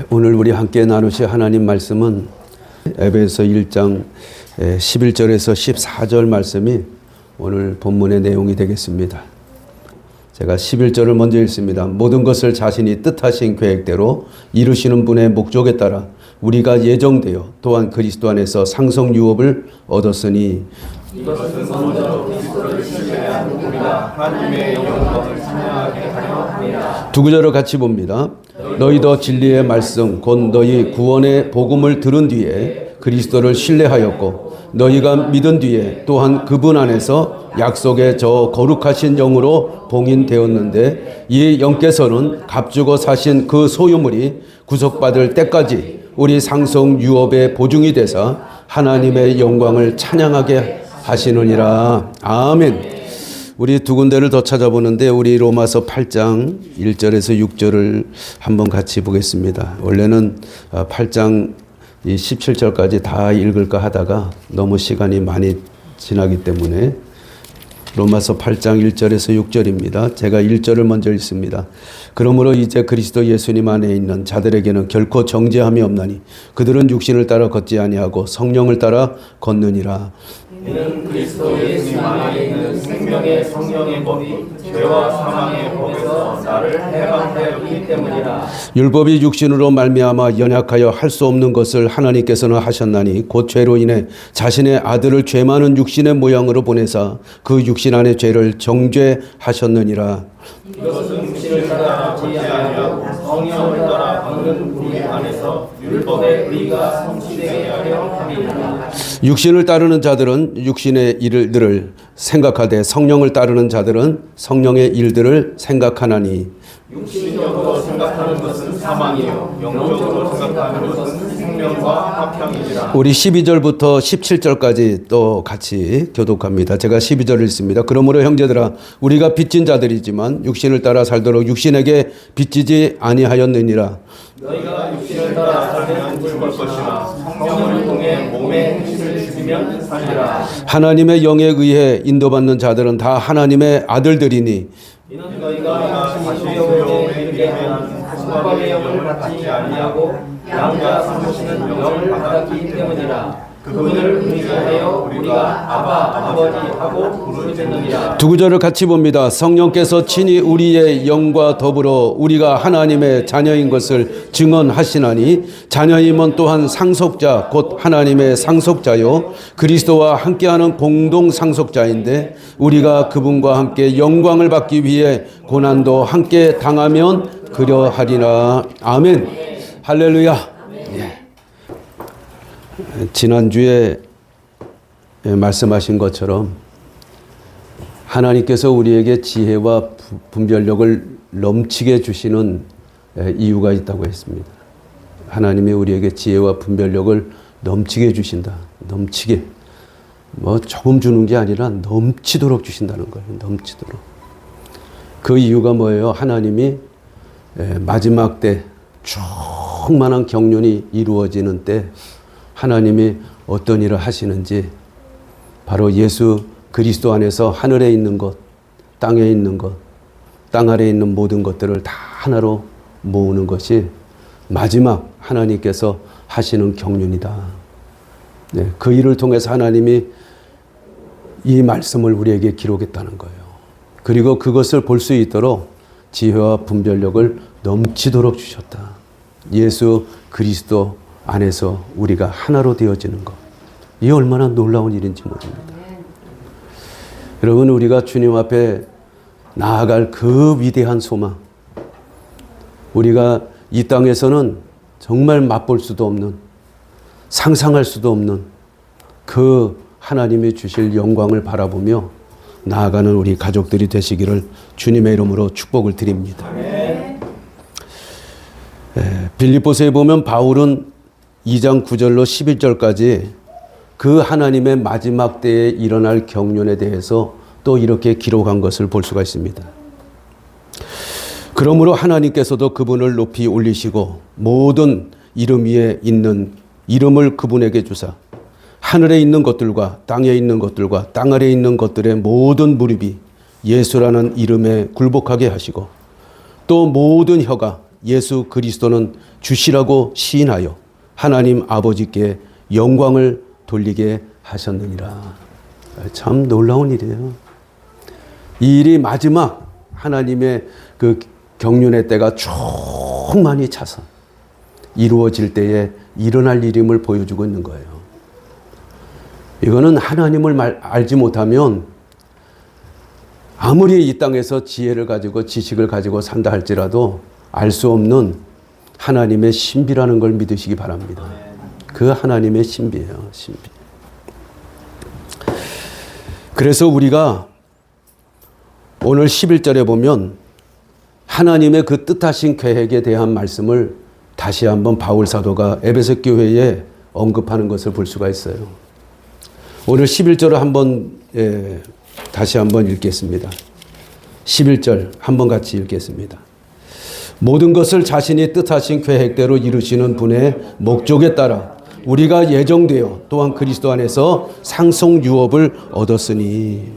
오늘 우리 함께 나누실 하나님 말씀은 에베소 1장 11절에서 14절 말씀이 오늘 본문의 내용이 되겠습니다. 제가 11절을 먼저 읽습니다. 모든 것을 자신이 뜻하신 계획대로 이루시는 분의 목적에 따라 우리가 예정되어 또한 그리스도 안에서 상속 유업을 얻었으니 이것은 먼저 그리스도를 신뢰한 우리가 하나님의 영광을 찬양하게 하려 함이라. 두 구절을 같이 봅니다. 너희도 진리의 말씀 곧 너희 구원의 복음을 들은 뒤에 그리스도를 신뢰하였고 너희가 믿은 뒤에 또한 그분 안에서 약속의 저 거룩하신 영으로 봉인되었는데 이 영께서는 값주고 사신 그 소유물이 구속받을 때까지 우리 상속 유업의 보증이 되사 하나님의 영광을 찬양하게 하시느니라. 아멘. 우리 두 군데를 더 찾아보는데 우리 로마서 8장 1절에서 6절을 한번 같이 보겠습니다. 원래는 8장 17절까지 다 읽을까 하다가 너무 시간이 많이 지나기 때문에 로마서 8장 1절에서 6절입니다. 제가 1절을 먼저 읽습니다. 그러므로 이제 그리스도 예수님 안에 있는 자들에게는 결코 정죄함이 없나니 그들은 육신을 따라 걷지 아니하고 성령을 따라 걷느니라. 이는 그리스도 예수님 안에 있는 생명의 성령의 법이 죄와 사망의 법에서 나를 해방하였기 때문이라. 율법이 육신으로 말미암아 연약하여 할 수 없는 것을 하나님께서는 하셨나니 곧 죄로 인해 자신의 아들을 죄 많은 육신의 모양으로 보내사 그 육신 안의 죄를 정죄하셨느니라. 이것은 육신을 따라 걷지 아니하고 성령을 따라 걷는 우리 안에서 율법의 의가 성취되게 하려 함이니라. 육신을 따르는 자들은 육신의 일들을 생각하되 성령을 따르는 자들은 성령의 일들을 생각하나니 육신적으로 생각하는 것은 사망이요 영적으로 생각하는 것은 생명과 화평이니라. 우리 12절부터 17절까지 또 같이 교독합니다. 제가 12절을 읽습니다. 그러므로 형제들아 우리가 빚진 자들이지만 육신을 따라 살도록 육신에게 빚지지 아니하였느니라. 너희가 육신을 따라 살면 죽을 것이나 성령을 통해 몸의 행실을 죽이면 살리라. 하나님의 영에 의해 인도받는 자들은 다 하나님의 아들들이니 이는 너희가 다시 영에 이르게 하는 성령의 영을 받지 아니하고 양자 삼으시는 영을 받았기 때문이라. 그분을 의지하여 우리가 아바 아버지 하고 부르짖느니라. 두 구절을 같이 봅니다. 성령께서 친히 우리의 영과 더불어 우리가 하나님의 자녀인 것을 증언하시나니 자녀임은 또한 상속자 곧 하나님의 상속자요 그리스도와 함께하는 공동 상속자인데 우리가 그분과 함께 영광을 받기 위해 고난도 함께 당하면 그려하리라. 아멘. 할렐루야. 예. 지난주에 말씀하신 것처럼 하나님께서 우리에게 지혜와 분별력을 넘치게 주시는 이유가 있다고 했습니다. 하나님이 우리에게 지혜와 분별력을 넘치게 주신다. 넘치게. 뭐 조금 주는 게 아니라 넘치도록 주신다는 거예요. 넘치도록. 그 이유가 뭐예요? 하나님이 마지막 때 충만한 경륜이 이루어지는 때 하나님이 어떤 일을 하시는지 바로 예수 그리스도 안에서 하늘에 있는 것, 땅에 있는 것, 땅 아래에 있는 모든 것들을 다 하나로 모으는 것이 마지막 하나님께서 하시는 경륜이다. 네, 그 일을 통해서 하나님이 이 말씀을 우리에게 기록했다는 거예요. 그리고 그것을 볼 수 있도록 지혜와 분별력을 넘치도록 주셨다. 예수 그리스도 안에서 우리가 하나로 되어지는 것. 이 얼마나 놀라운 일인지 모릅니다. 여러분 우리가 주님 앞에 나아갈 그 위대한 소망. 우리가 이 땅에서는 정말 맛볼 수도 없는 상상할 수도 없는 그 하나님이 주실 영광을 바라보며 나아가는 우리 가족들이 되시기를 주님의 이름으로 축복을 드립니다. 빌립보서에 보면 바울은 2장 9절로 11절까지 그 하나님의 마지막 때에 일어날 경륜에 대해서 또 이렇게 기록한 것을 볼 수가 있습니다. 그러므로 하나님께서도 그분을 높이 올리시고 모든 이름 위에 있는 이름을 그분에게 주사 하늘에 있는 것들과 땅에 있는 것들과 땅 아래에 있는 것들의 모든 무릎이 예수라는 이름에 굴복하게 하시고 또 모든 혀가 예수 그리스도는 주시라고 시인하여 하나님 아버지께 영광을 돌리게 하셨느니라. 참 놀라운 일이에요. 이 일이 마지막 하나님의 그 경륜의 때가 충만히 차서 이루어질 때에 일어날 일임을 보여주고 있는 거예요. 이거는 하나님을 알지 못하면 아무리 이 땅에서 지혜를 가지고 지식을 가지고 산다 할지라도 알 수 없는 하나님의 신비라는 걸 믿으시기 바랍니다. 그 하나님의 신비예요. 신비. 그래서 우리가 오늘 11절에 보면 하나님의 그 뜻하신 계획에 대한 말씀을 다시 한번 바울 사도가 에베소 교회에 언급하는 것을 볼 수가 있어요. 오늘 11절을 한번 다시 한번 읽겠습니다. 11절 한번 같이 읽겠습니다. 모든 것을 자신이 뜻하신 계획대로 이루시는 분의 목적에 따라 우리가 예정되어 또한 그리스도 안에서 상속 유업을 얻었으니.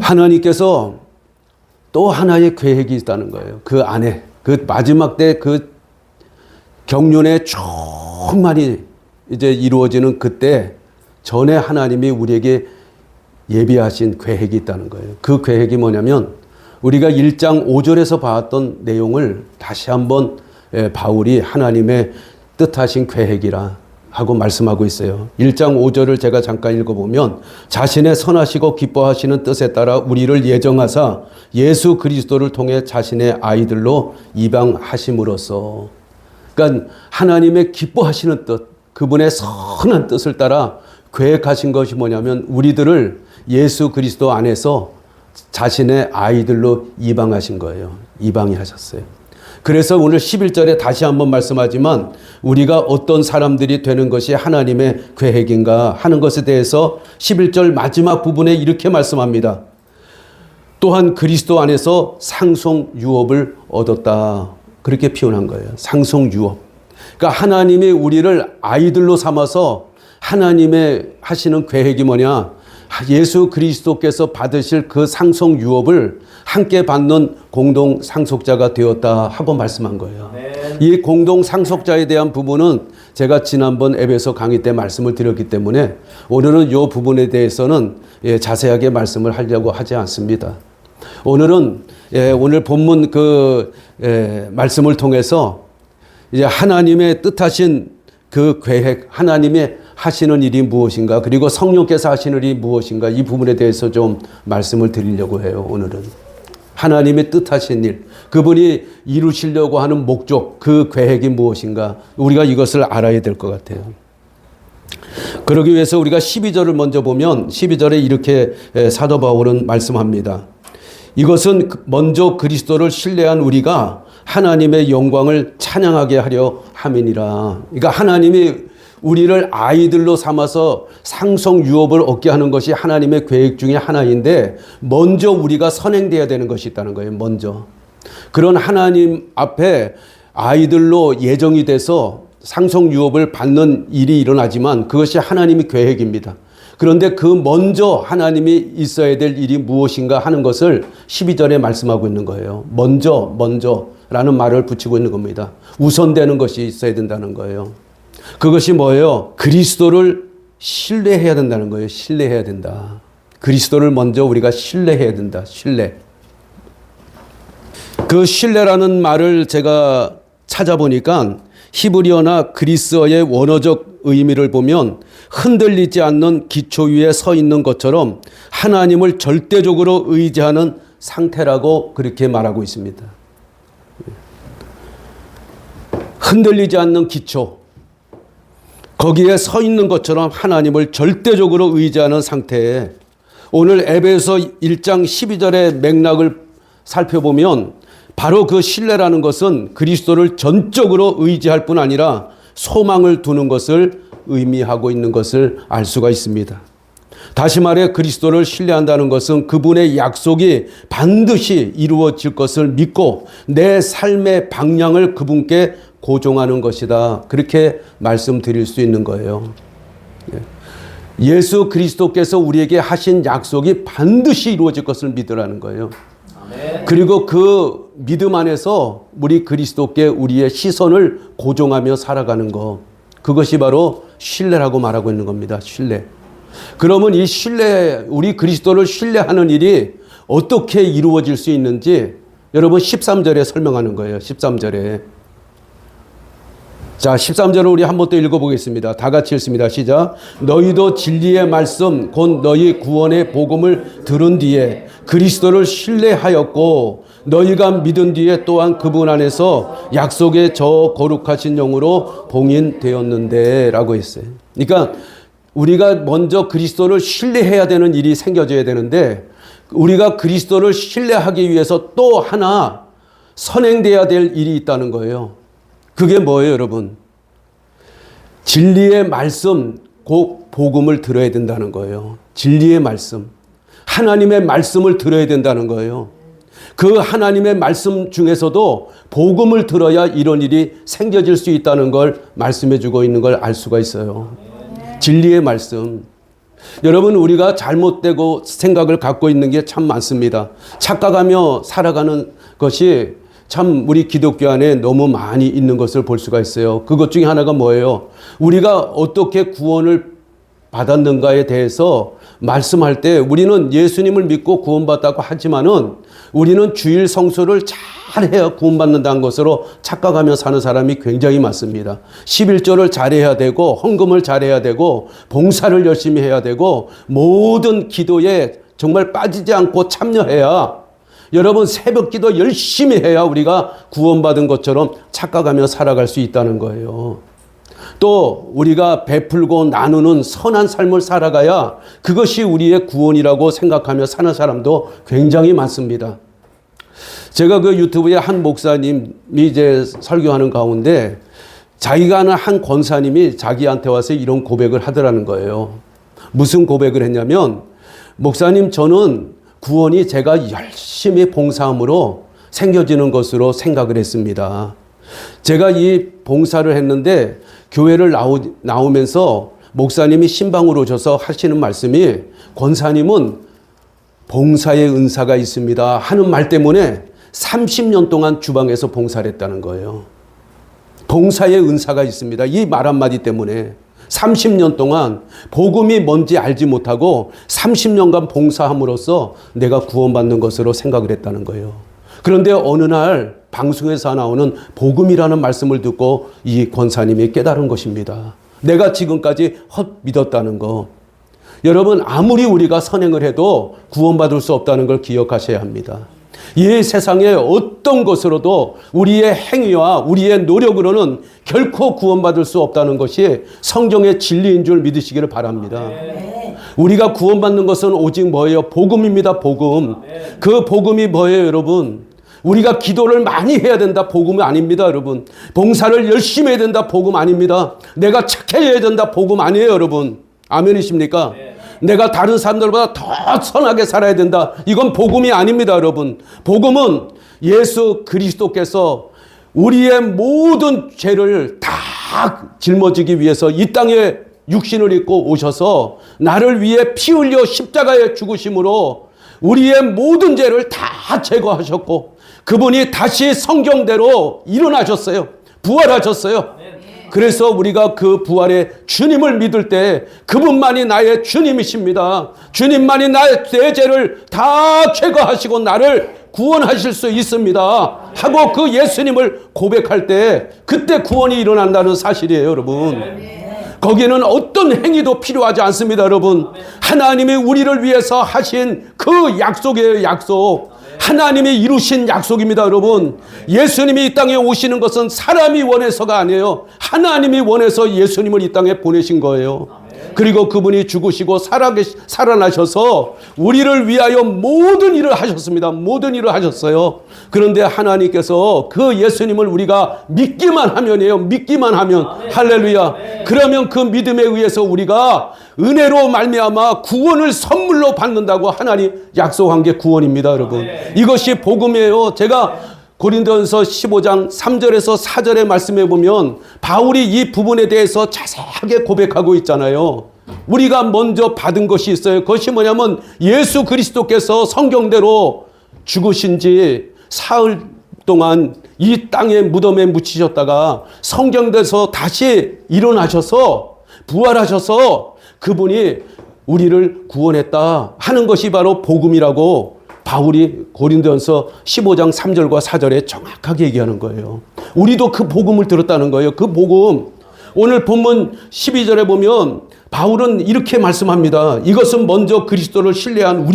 하나님께서 또 하나의 계획이 있다는 거예요. 그 안에 그 마지막 때 그 경륜에 충만히 이제 이루어지는 그때 전에 하나님이 우리에게 예비하신 계획이 있다는 거예요. 그 계획이 뭐냐면 우리가 1장 5절에서 봤던 내용을 다시 한번 바울이 하나님의 뜻하신 계획이라 하고 말씀하고 있어요. 1장 5절을 제가 잠깐 읽어보면 자신의 선하시고 기뻐하시는 뜻에 따라 우리를 예정하사 예수 그리스도를 통해 자신의 아이들로 입양하심으로써, 그러니까 하나님의 기뻐하시는 뜻, 그분의 선한 뜻을 따라 계획하신 것이 뭐냐면 우리들을 예수 그리스도 안에서 자신의 아이들로 입양하신 거예요. 입양이 하셨어요. 그래서 오늘 11절에 다시 한번 말씀하지만 우리가 어떤 사람들이 되는 것이 하나님의 계획인가 하는 것에 대해서 11절 마지막 부분에 이렇게 말씀합니다. 또한 그리스도 안에서 상속 유업을 얻었다. 그렇게 표현한 거예요. 상속 유업. 그러니까 하나님이 우리를 아이들로 삼아서 하나님의 하시는 계획이 뭐냐? 예수 그리스도께서 받으실 그 상속 유업을 함께 받는 공동 상속자가 되었다 하고 말씀한 거예요. 이 공동 상속자에 대한 부분은 제가 지난번 에베소 강의 때 말씀을 드렸기 때문에 오늘은 이 부분에 대해서는 자세하게 말씀을 하려고 하지 않습니다. 오늘은 오늘 본문 그 말씀을 통해서 이제 하나님의 뜻하신 그 계획, 하나님의 하시는 일이 무엇인가, 그리고 성령께서 하시는 일이 무엇인가, 이 부분에 대해서 좀 말씀을 드리려고 해요. 오늘은 하나님의 뜻하신 일, 그분이 이루시려고 하는 목적, 그 계획이 무엇인가, 우리가 이것을 알아야 될 것 같아요. 그러기 위해서 우리가 12절을 먼저 보면 12절에 이렇게 사도 바울은 말씀합니다. 이것은 먼저 그리스도를 신뢰한 우리가 하나님의 영광을 찬양하게 하려 함이니라. 그러니까 하나님이 우리를 아이들로 삼아서 상속 유업을 얻게 하는 것이 하나님의 계획 중에 하나인데 먼저 우리가 선행돼야 되는 것이 있다는 거예요. 먼저. 그런 하나님 앞에 아이들로 예정이 돼서 상속 유업을 받는 일이 일어나지만 그것이 하나님의 계획입니다. 그런데 그 먼저 하나님이 있어야 될 일이 무엇인가 하는 것을 12절에 말씀하고 있는 거예요. 먼저라는 말을 붙이고 있는 겁니다. 우선되는 것이 있어야 된다는 거예요. 그것이 뭐예요? 그리스도를 신뢰해야 된다는 거예요. 신뢰해야 된다. 그리스도를 먼저 우리가 신뢰해야 된다. 신뢰. 그 신뢰라는 말을 제가 찾아보니까 히브리어나 그리스어의 원어적 의미를 보면 흔들리지 않는 기초 위에 서 있는 것처럼 하나님을 절대적으로 의지하는 상태라고 그렇게 말하고 있습니다. 흔들리지 않는 기초, 거기에 서 있는 것처럼 하나님을 절대적으로 의지하는 상태에 오늘 에베소 1장 12절의 맥락을 살펴보면 바로 그 신뢰라는 것은 그리스도를 전적으로 의지할 뿐 아니라 소망을 두는 것을 의미하고 있는 것을 알 수가 있습니다. 다시 말해 그리스도를 신뢰한다는 것은 그분의 약속이 반드시 이루어질 것을 믿고 내 삶의 방향을 그분께 고정하는 것이다. 그렇게 말씀드릴 수 있는 거예요. 예수 그리스도께서 우리에게 하신 약속이 반드시 이루어질 것을 믿으라는 거예요. 그리고 그 믿음 안에서 우리 그리스도께 우리의 시선을 고정하며 살아가는 것, 그것이 바로 신뢰라고 말하고 있는 겁니다. 신뢰. 그러면 이 신뢰, 우리 그리스도를 신뢰하는 일이 어떻게 이루어질 수 있는지 여러분 13절에 설명하는 거예요. 13절에. 자, 13절을 우리 한 번 또 읽어보겠습니다. 다 같이 읽습니다. 시작. 너희도 진리의 말씀 곧 너희 구원의 복음을 들은 뒤에 그리스도를 신뢰하였고 너희가 믿은 뒤에 또한 그분 안에서 약속의 저 거룩하신 영으로 봉인되었는데 라고 했어요. 그러니까 우리가 먼저 그리스도를 신뢰해야 되는 일이 생겨져야 되는데 우리가 그리스도를 신뢰하기 위해서 또 하나 선행돼야 될 일이 있다는 거예요. 그게 뭐예요, 여러분? 진리의 말씀, 곧 복음을 들어야 된다는 거예요. 진리의 말씀. 하나님의 말씀을 들어야 된다는 거예요. 그 하나님의 말씀 중에서도 복음을 들어야 이런 일이 생겨질 수 있다는 걸 말씀해 주고 있는 걸 알 수가 있어요. 진리의 말씀. 여러분, 우리가 잘못되고 생각을 갖고 있는 게 참 많습니다. 착각하며 살아가는 것이 참 우리 기독교 안에 너무 많이 있는 것을 볼 수가 있어요. 그것 중에 하나가 뭐예요? 우리가 어떻게 구원을 받았는가에 대해서 말씀할 때 우리는 예수님을 믿고 구원받았다고 하지만은 우리는 주일 성수를 잘해야 구원받는다는 것으로 착각하며 사는 사람이 굉장히 많습니다. 11조를 잘해야 되고 헌금을 잘해야 되고 봉사를 열심히 해야 되고 모든 기도에 정말 빠지지 않고 참여해야 여러분 새벽 기도 열심히 해야 우리가 구원받은 것처럼 착각하며 살아갈 수 있다는 거예요. 또 우리가 베풀고 나누는 선한 삶을 살아가야 그것이 우리의 구원이라고 생각하며 사는 사람도 굉장히 많습니다. 제가 그 유튜브에 한 목사님이 이제 설교하는 가운데 자기가 아는 한 권사님이 자기한테 와서 이런 고백을 하더라는 거예요. 무슨 고백을 했냐면, 목사님, 저는 구원이 제가 열심히 봉사함으로 생겨지는 것으로 생각을 했습니다. 제가 이 봉사를 했는데 교회를 나오면서 목사님이 신방으로 오셔서 하시는 말씀이 권사님은 봉사의 은사가 있습니다 하는 말 때문에 30년 동안 주방에서 봉사를 했다는 거예요. 봉사의 은사가 있습니다. 이 말 한마디 때문에 30년 동안 복음이 뭔지 알지 못하고 30년간 봉사함으로써 내가 구원받는 것으로 생각을 했다는 거예요. 그런데 어느 날 방송에서 나오는 복음이라는 말씀을 듣고 이 권사님이 깨달은 것입니다. 내가 지금까지 헛 믿었다는 거. 여러분, 아무리 우리가 선행을 해도 구원받을 수 없다는 걸 기억하셔야 합니다. 이 세상에 어떤 것으로도 우리의 행위와 우리의 노력으로는 결코 구원받을 수 없다는 것이 성경의 진리인 줄 믿으시기를 바랍니다. 우리가 구원받는 것은 오직 뭐예요? 복음입니다. 복음. 그 복음이 뭐예요, 여러분? 우리가 기도를 많이 해야 된다, 복음이 아닙니다, 여러분. 봉사를 열심히 해야 된다, 복음 아닙니다. 내가 착해야 된다, 복음 아니에요, 여러분. 아멘이십니까? 내가 다른 사람들보다 더 선하게 살아야 된다. 이건 복음이 아닙니다, 여러분. 복음은 예수 그리스도께서 우리의 모든 죄를 다 짊어지기 위해서 이 땅에 육신을 입고 오셔서 나를 위해 피 흘려 십자가에 죽으심으로 우리의 모든 죄를 다 제거하셨고 그분이 다시 성경대로 일어나셨어요. 부활하셨어요. 그래서 우리가 그 부활의 주님을 믿을 때 그분만이 나의 주님이십니다. 주님만이 나의 내 죄를 다 제거하시고 나를 구원하실 수 있습니다 하고 그 예수님을 고백할 때 그때 구원이 일어난다는 사실이에요, 여러분. 거기에는 어떤 행위도 필요하지 않습니다, 여러분. 하나님이 우리를 위해서 하신 그 약속이에요, 약속. 하나님이 이루신 약속입니다, 여러분. 예수님이 이 땅에 오시는 것은 사람이 원해서가 아니에요. 하나님이 원해서 예수님을 이 땅에 보내신 거예요. 그리고 그분이 죽으시고 살아나셔서 우리를 위하여 모든 일을 하셨습니다. 모든 일을 하셨어요. 그런데 하나님께서 그 예수님을 우리가 믿기만 하면이에요. 믿기만 하면. 할렐루야. 그러면 그 믿음에 의해서 우리가 은혜로 말미암아 구원을 선물로 받는다고 하나님 약속한 게 구원입니다, 여러분. 이것이 복음이에요. 제가 고린도전서 15장 3절에서 4절의 말씀에 보면 바울이 이 부분에 대해서 자세하게 고백하고 있잖아요. 우리가 먼저 받은 것이 있어요. 그것이 뭐냐면 예수 그리스도께서 성경대로 죽으신 지 사흘 동안 이 땅의 무덤에 묻히셨다가 성경에서 다시 일어나셔서 부활하셔서 그분이 우리를 구원했다 하는 것이 바로 복음이라고 바울이 고린도전서 15장 3절과 4절에 정확하게 얘기하는 거예요. 우리도 그 복음을 들었다는 거예요. 그 복음. 오늘 본문 12절에 보면 바울은 이렇게 말씀합니다. 이것은 먼저 그리스도를 신뢰한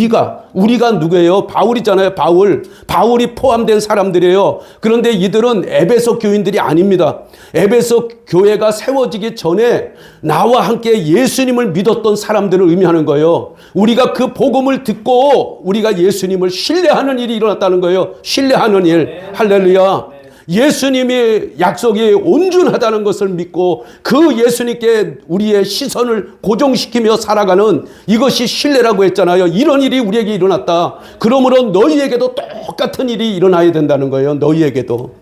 우리가 누구예요? 바울이잖아요. 바울이 포함된 사람들이에요. 그런데 이들은 에베소 교인들이 아닙니다. 에베소 교회가 세워지기 전에 나와 함께 예수님을 믿었던 사람들을 의미하는 거예요. 우리가 그 복음을 듣고 우리가 예수님을 신뢰하는 일이 일어났다는 거예요. 신뢰하는 일. 할렐루야. 예수님의 약속이 온전하다는 것을 믿고 그 예수님께 우리의 시선을 고정시키며 살아가는 이것이 신뢰라고 했잖아요. 이런 일이 우리에게 일어났다. 그러므로 너희에게도 똑같은 일이 일어나야 된다는 거예요. 너희에게도.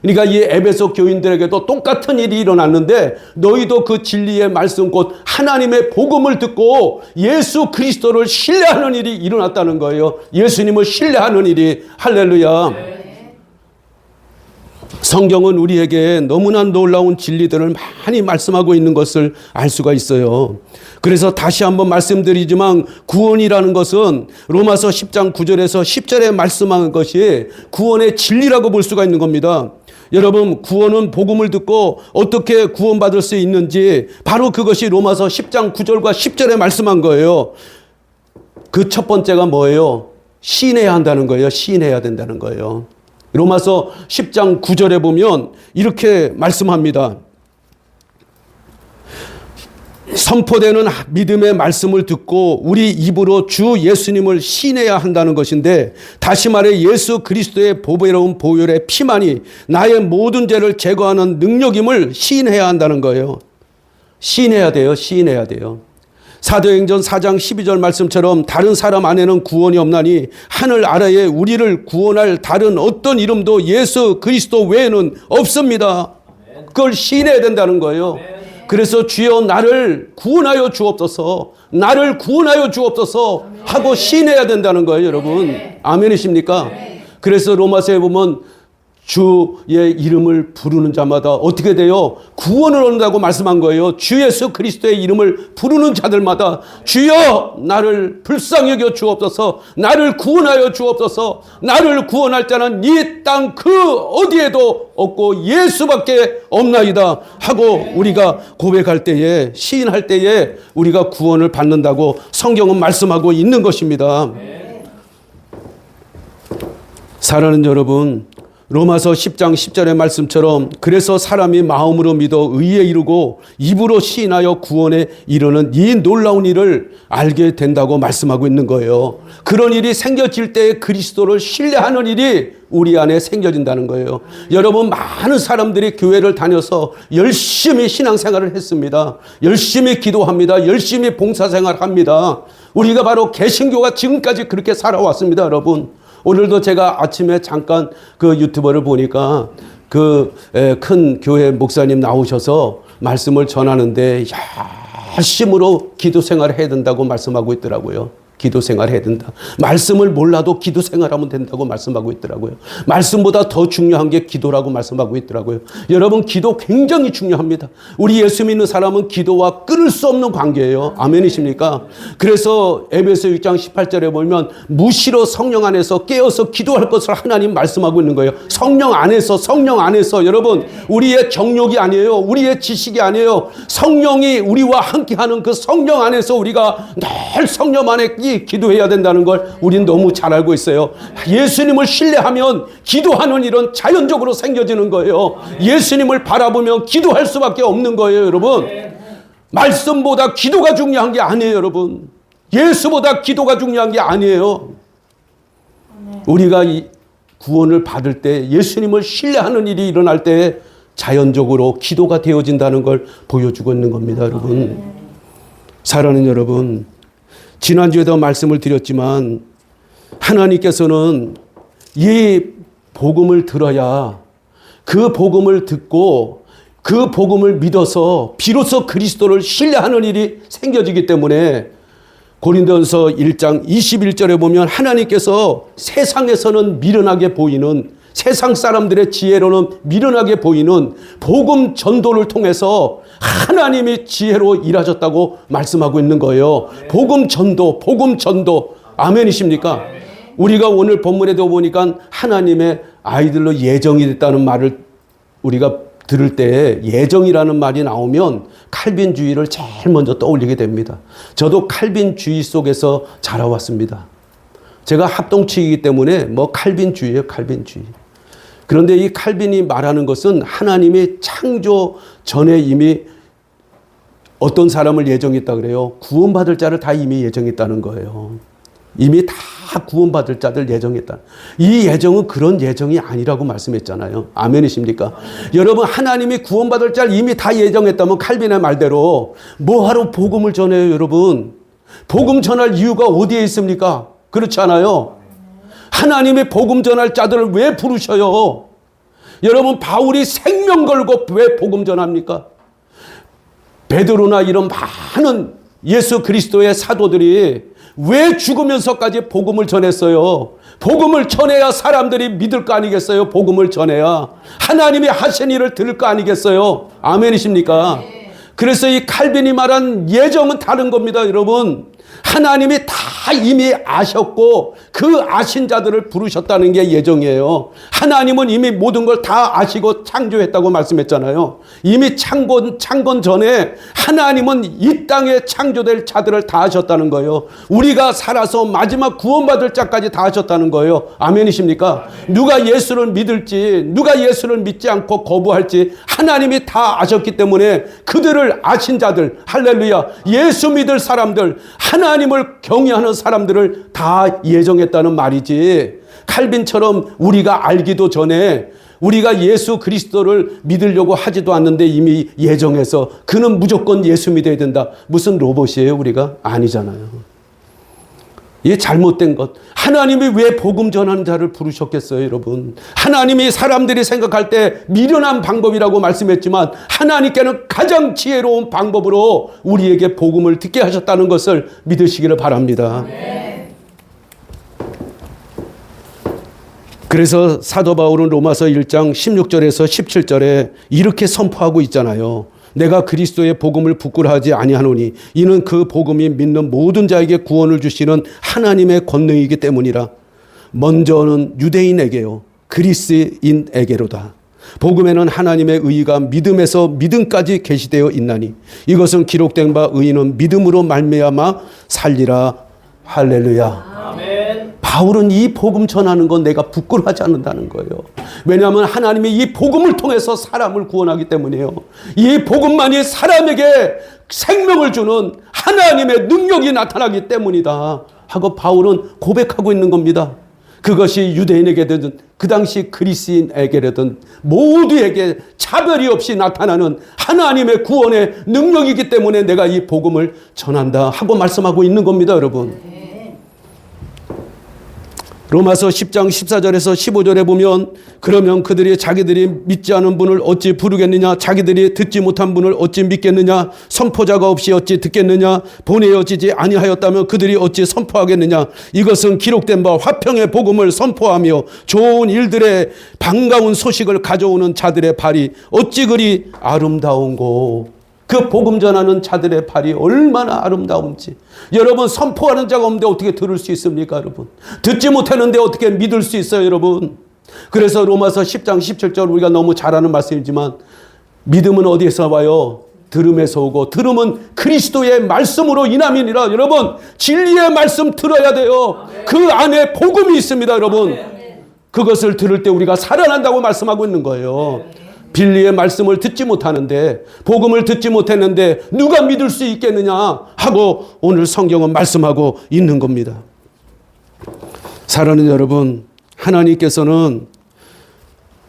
그러니까 이 에베소 교인들에게도 똑같은 일이 일어났는데 너희도 그 진리의 말씀 곧 하나님의 복음을 듣고 예수 그리스도를 신뢰하는 일이 일어났다는 거예요. 예수님을 신뢰하는 일이. 할렐루야. 성경은 우리에게 너무나 놀라운 진리들을 많이 말씀하고 있는 것을 알 수가 있어요. 그래서 다시 한번 말씀드리지만 구원이라는 것은 로마서 10장 9절에서 10절에 말씀한 것이 구원의 진리라고 볼 수가 있는 겁니다. 여러분, 구원은 복음을 듣고 어떻게 구원받을 수 있는지 바로 그것이 로마서 10장 9절과 10절에 말씀한 거예요. 그 첫 번째가 뭐예요? 시인해야 한다는 거예요. 시인해야 된다는 거예요. 로마서 10장 9절에 보면 이렇게 말씀합니다. 선포되는 믿음의 말씀을 듣고 우리 입으로 주 예수님을 시인해야 한다는 것인데 다시 말해 예수 그리스도의 보배로운 보혈의 피만이 나의 모든 죄를 제거하는 능력임을 시인해야 한다는 거예요. 시인해야 돼요. 시인해야 돼요. 사도행전 4장 12절 말씀처럼 다른 사람 안에는 구원이 없나니 하늘 아래에 우리를 구원할 다른 어떤 이름도 예수 그리스도 외에는 없습니다. 그걸 시인해야 된다는 거예요. 그래서 주여 나를 구원하여 주옵소서, 나를 구원하여 주옵소서 하고 시인해야 된다는 거예요, 여러분. 아멘이십니까? 그래서 로마서에 보면 주의 이름을 부르는 자마다 어떻게 돼요? 구원을 얻는다고 말씀한 거예요. 주 예수 그리스도의 이름을 부르는 자들마다 주여 나를 불쌍히 여겨 주옵소서, 나를 구원하여 주옵소서, 나를 구원할 자는 이 땅 그 어디에도 없고 예수밖에 없나이다 하고 우리가 고백할 때에, 시인할 때에 우리가 구원을 받는다고 성경은 말씀하고 있는 것입니다. 사랑하는 여러분, 로마서 10장 10절의 말씀처럼 그래서 사람이 마음으로 믿어 의에 이르고 입으로 시인하여 구원에 이르는 이 놀라운 일을 알게 된다고 말씀하고 있는 거예요. 그런 일이 생겨질 때 그리스도를 신뢰하는 일이 우리 안에 생겨진다는 거예요. 여러분, 많은 사람들이 교회를 다녀서 열심히 신앙생활을 했습니다. 열심히 기도합니다. 열심히 봉사생활합니다. 우리가 바로 개신교가 지금까지 그렇게 살아왔습니다, 여러분. 오늘도 제가 아침에 잠깐 그 유튜버를 보니까 그 큰 교회 목사님 나오셔서 말씀을 전하는데 열심으로 기도 생활을 해야 된다고 말씀하고 있더라고요. 기도 생활해야 된다. 말씀을 몰라도 기도 생활하면 된다고 말씀하고 있더라고요. 말씀보다 더 중요한 게 기도라고 말씀하고 있더라고요. 여러분, 기도 굉장히 중요합니다. 우리 예수 믿는 사람은 기도와 끊을 수 없는 관계예요. 아멘이십니까? 그래서 에베소 6장 18절에 보면 무시로 성령 안에서 깨어서 기도할 것을 하나님 말씀하고 있는 거예요. 성령 안에서 여러분, 우리의 정욕이 아니에요. 우리의 지식이 아니에요. 성령이 우리와 함께하는 그 성령 안에서 우리가 늘 성령 안에 기도해야 된다는 걸 우리는 너무 잘 알고 있어요. 예수님을 신뢰하면 기도하는 일은 자연적으로 생겨지는 거예요. 예수님을 바라보면 기도할 수밖에 없는 거예요, 여러분. 말씀보다 기도가 중요한 게 아니에요, 여러분. 예수보다 기도가 중요한 게 아니에요. 우리가 이 구원을 받을 때, 예수님을 신뢰하는 일이 일어날 때 자연적으로 기도가 되어진다는 걸 보여주고 있는 겁니다, 여러분. 사랑하는 여러분, 지난주에도 말씀을 드렸지만 하나님께서는 이 복음을 들어야, 그 복음을 듣고 그 복음을 믿어서 비로소 그리스도를 신뢰하는 일이 생겨지기 때문에 고린도전서 1장 21절에 보면 하나님께서 세상에서는 미련하게 보이는 세상 사람들의 지혜로는 미련하게 보이는 복음 전도를 통해서 하나님이 지혜로 일하셨다고 말씀하고 있는 거예요. 복음 전도, 복음 전도. 아멘이십니까? 우리가 오늘 본문에도 보니까 하나님의 아이들로 예정이 됐다는 말을 우리가 들을 때 예정이라는 말이 나오면 칼빈주의를 제일 먼저 떠올리게 됩니다. 저도 칼빈주의 속에서 자라왔습니다. 제가 합동치이기 때문에 뭐 칼빈주의예요, 칼빈주의. 그런데 이 칼빈이 말하는 것은 하나님이 창조 전에 이미 어떤 사람을 예정했다 그래요. 구원받을 자를 다 이미 예정했다는 거예요. 이미 다 구원받을 자들 예정했다. 이 예정은 그런 예정이 아니라고 말씀했잖아요. 아멘이십니까? 여러분, 하나님이 구원받을 자를 이미 다 예정했다면 칼빈의 말대로 뭐하러 복음을 전해요, 여러분? 복음 전할 이유가 어디에 있습니까? 그렇지 않아요? 하나님이 복음 전할 자들을 왜 부르셔요? 여러분, 바울이 생명 걸고 왜 복음 전합니까? 베드로나 이런 많은 예수 그리스도의 사도들이 왜 죽으면서까지 복음을 전했어요? 복음을 전해야 사람들이 믿을 거 아니겠어요? 복음을 전해야 하나님이 하신 일을 들을 거 아니겠어요? 아멘이십니까? 그래서 이 칼빈이 말한 예정은 다른 겁니다, 여러분. 하나님이 다 이미 아셨고 그 아신 자들을 부르셨다는 게 예정이에요. 하나님은 이미 모든 걸 다 아시고 창조했다고 말씀했잖아요. 이미 창건 전에 하나님은 이 땅에 창조될 자들을 다 하셨다는 거예요. 우리가 살아서 마지막 구원받을 자까지 다 하셨다는 거예요. 아멘이십니까? 누가 예수를 믿을지, 누가 예수를 믿지 않고 거부할지 하나님이 다 아셨기 때문에 그들을 아신 자들, 할렐루야, 예수 믿을 사람들, 하나님을 경외하는 사람들을 다 예정했다는 말이지, 칼빈처럼 우리가 알기도 전에 우리가 예수 그리스도를 믿으려고 하지도 않는데 이미 예정해서 그는 무조건 예수 믿어야 된다. 무슨 로봇이에요, 우리가? 아니잖아요. 이게 잘못된 것. 하나님이 왜 복음 전하는 자를 부르셨겠어요, 여러분? 하나님이 사람들이 생각할 때 미련한 방법이라고 말씀했지만 하나님께는 가장 지혜로운 방법으로 우리에게 복음을 듣게 하셨다는 것을 믿으시기를 바랍니다. 그래서 사도 바울은 로마서 1장 16절에서 17절에 이렇게 선포하고 있잖아요. 내가 그리스도의 복음을 부끄러워하지 아니하노니 이는 그 복음이 믿는 모든 자에게 구원을 주시는 하나님의 권능이기 때문이라. 먼저는 유대인에게요 그리스인에게로다. 복음에는 하나님의 의의가 믿음에서 믿음까지 계시되어 있나니 이것은 기록된 바 의인은 믿음으로 말미암아 살리라. 할렐루야. 바울은 이 복음 전하는 건 내가 부끄러워하지 않는다는 거예요. 왜냐하면 하나님이 이 복음을 통해서 사람을 구원하기 때문이에요. 이 복음만이 사람에게 생명을 주는 하나님의 능력이 나타나기 때문이다 하고 바울은 고백하고 있는 겁니다. 그것이 유대인에게든 그 당시 그리스인에게든 모두에게 차별이 없이 나타나는 하나님의 구원의 능력이기 때문에 내가 이 복음을 전한다 하고 말씀하고 있는 겁니다, 여러분. 로마서 10장 14절에서 15절에 보면 그러면 그들이 자기들이 믿지 않은 분을 어찌 부르겠느냐, 자기들이 듣지 못한 분을 어찌 믿겠느냐, 선포자가 없이 어찌 듣겠느냐, 보내어지지 아니하였다면 그들이 어찌 선포하겠느냐. 이것은 기록된 바 화평의 복음을 선포하며 좋은 일들의 반가운 소식을 가져오는 자들의 발이 어찌 그리 아름다운고. 그 복음 전하는 자들의 발이 얼마나 아름다운지. 여러분, 선포하는 자가 없는데 어떻게 들을 수 있습니까, 여러분? 듣지 못했는데 어떻게 믿을 수 있어요, 여러분? 그래서 로마서 10장 17절 우리가 너무 잘 아는 말씀이지만 믿음은 어디에서 와요? 들음에서 오고 들음은 그리스도의 말씀으로 인함이니라. 여러분, 진리의 말씀 들어야 돼요. 그 안에 복음이 있습니다, 여러분. 그것을 들을 때 우리가 살아난다고 말씀하고 있는 거예요. 빌리의 말씀을 듣지 못하는데, 복음을 듣지 못했는데 누가 믿을 수 있겠느냐 하고 오늘 성경은 말씀하고 있는 겁니다. 사랑하는 여러분, 하나님께서는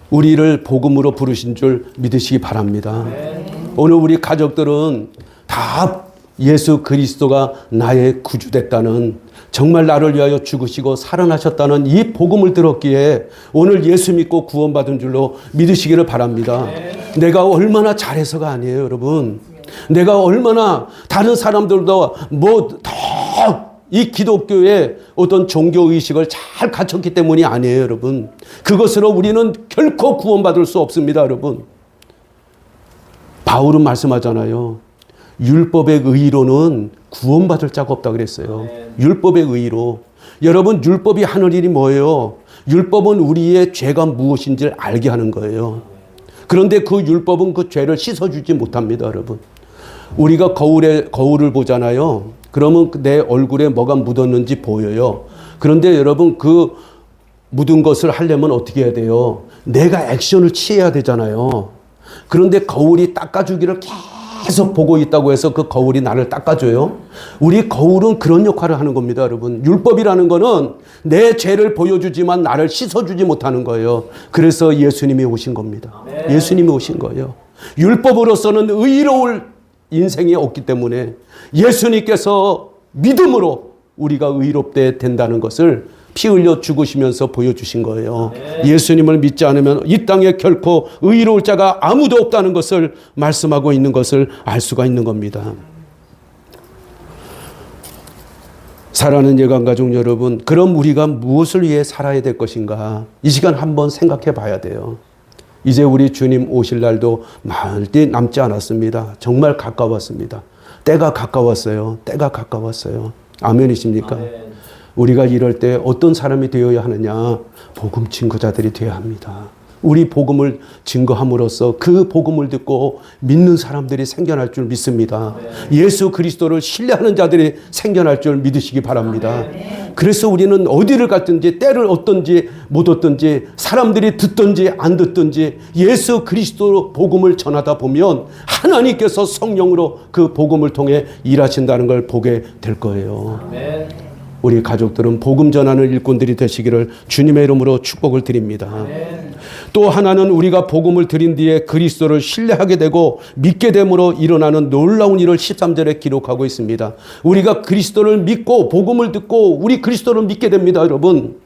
우리를 복음으로 부르신 줄 믿으시기 바랍니다. 오늘 우리 가족들은 다 예수 그리스도가 나의 구주 됐다는, 정말 나를 위하여 죽으시고 살아나셨다는 이 복음을 들었기에 오늘 예수 믿고 구원받은 줄로 믿으시기를 바랍니다. 내가 얼마나 잘해서가 아니에요, 여러분. 내가 얼마나 다른 사람들도 뭐 더 이 기독교에 어떤 종교의식을 잘 갖췄기 때문이 아니에요, 여러분. 그것으로 우리는 결코 구원받을 수 없습니다, 여러분. 바울은 말씀하잖아요. 율법의 의로는 구원받을 자가 없다 그랬어요. 율법의 의로. 여러분, 율법이 하는 일이 뭐예요? 율법은 우리의 죄가 무엇인지를 알게 하는 거예요. 그런데 그 율법은 그 죄를 씻어주지 못합니다, 여러분. 우리가 거울을 보잖아요. 그러면 내 얼굴에 뭐가 묻었는지 보여요. 그런데 여러분, 그 묻은 것을 하려면 어떻게 해야 돼요? 내가 액션을 취해야 되잖아요. 그런데 거울이 닦아주기를 계속 보고 있다고 해서 그 거울이 나를 닦아줘요? 우리 거울은 그런 역할을 하는 겁니다, 여러분. 율법이라는 거는 내 죄를 보여주지만 나를 씻어주지 못하는 거예요. 그래서 예수님이 오신 겁니다. 예수님이 오신 거예요. 율법으로서는 의로울 인생이 없기 때문에 예수님께서 믿음으로 우리가 의롭게 된다는 것을 피 흘려 죽으시면서 보여주신 거예요. 예수님을 믿지 않으면 이 땅에 결코 의로울 자가 아무도 없다는 것을 말씀하고 있는 것을 알 수가 있는 겁니다. 사랑하는 예감가족 여러분, 그럼 우리가 무엇을 위해 살아야 될 것인가? 이 시간 한번 생각해 봐야 돼요. 이제 우리 주님 오실 날도 멀리 남지 않았습니다. 정말 가까웠습니다. 때가 가까웠어요. 때가 가까웠어요. 아멘이십니까? 아멘. 우리가 이럴 때 어떤 사람이 되어야 하느냐? 복음 증거자들이 되어야 합니다. 우리 복음을 증거함으로써 그 복음을 듣고 믿는 사람들이 생겨날 줄 믿습니다. 예수 그리스도를 신뢰하는 자들이 생겨날 줄 믿으시기 바랍니다. 그래서 우리는 어디를 갔든지 때를 얻든지 못 얻든지 사람들이 듣든지 안 듣든지 예수 그리스도 복음을 전하다 보면 하나님께서 성령으로 그 복음을 통해 일하신다는 걸 보게 될 거예요. 우리 가족들은 복음 전하는 일꾼들이 되시기를 주님의 이름으로 축복을 드립니다. 또 하나는 우리가 복음을 드린 뒤에 그리스도를 신뢰하게 되고 믿게 됨으로 일어나는 놀라운 일을 13절에 기록하고 있습니다. 우리가 그리스도를 믿고 복음을 듣고 우리 그리스도를 믿게 됩니다, 여러분.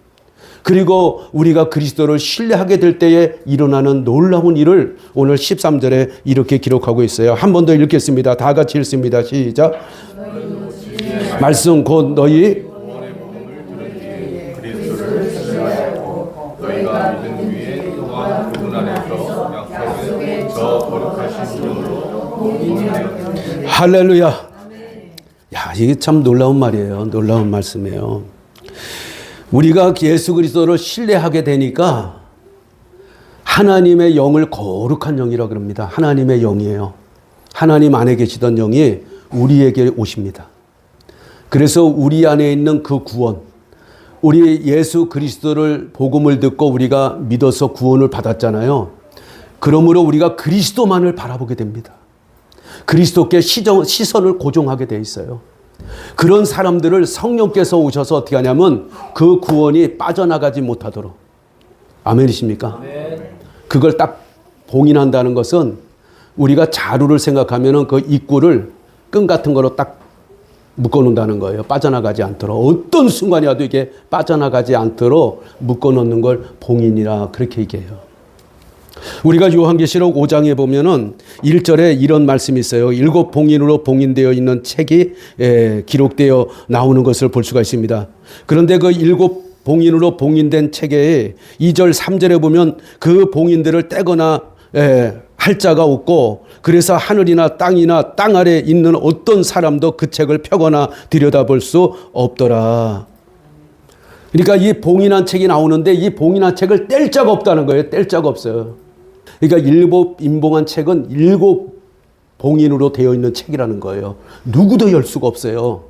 그리고 우리가 그리스도를 신뢰하게 될 때에 일어나는 놀라운 일을 오늘 13절에 이렇게 기록하고 있어요. 한 번 더 읽겠습니다. 다 같이 읽습니다. 시작. 말씀 곧 너희 할렐루야. 야, 이게 참 놀라운 말이에요. 놀라운 말씀이에요. 우리가 예수 그리스도를 신뢰하게 되니까 하나님의 영을 거룩한 영이라고 그럽니다. 하나님의 영이에요. 하나님 안에 계시던 영이 우리에게 오십니다. 그래서 우리 안에 있는 그 구원, 우리 예수 그리스도를 복음을 듣고 우리가 믿어서 구원을 받았잖아요. 그러므로 우리가 그리스도만을 바라보게 됩니다. 그리스도께 시선을 고정하게 돼 있어요. 그런 사람들을 성령께서 오셔서 어떻게 하냐면 그 구원이 빠져나가지 못하도록. 아멘이십니까? 아멘. 그걸 딱 봉인한다는 것은 우리가 자루를 생각하면 그 입구를 끈 같은 거로 딱 묶어놓는다는 거예요. 빠져나가지 않도록. 어떤 순간이라도 이게 빠져나가지 않도록 묶어놓는 걸 봉인이라 그렇게 얘기해요. 우리가 요한계시록 5장에 보면은 1절에 이런 말씀이 있어요. 7 봉인으로 봉인되어 있는 책이 기록되어 나오는 것을 볼 수가 있습니다. 그런데 그 7 봉인으로 봉인된 책에 2절 3절에 보면 그 봉인들을 떼거나 할 자가 없고 그래서 하늘이나 땅이나 땅 아래 있는 어떤 사람도 그 책을 펴거나 들여다볼 수 없더라. 그러니까 이 봉인한 책이 나오는데 이 봉인한 책을 뗄 자가 없다는 거예요. 뗄 자가 없어요. 그러니까 7 인봉한 책은 7 봉인으로 되어 있는 책이라는 거예요. 누구도 열 수가 없어요.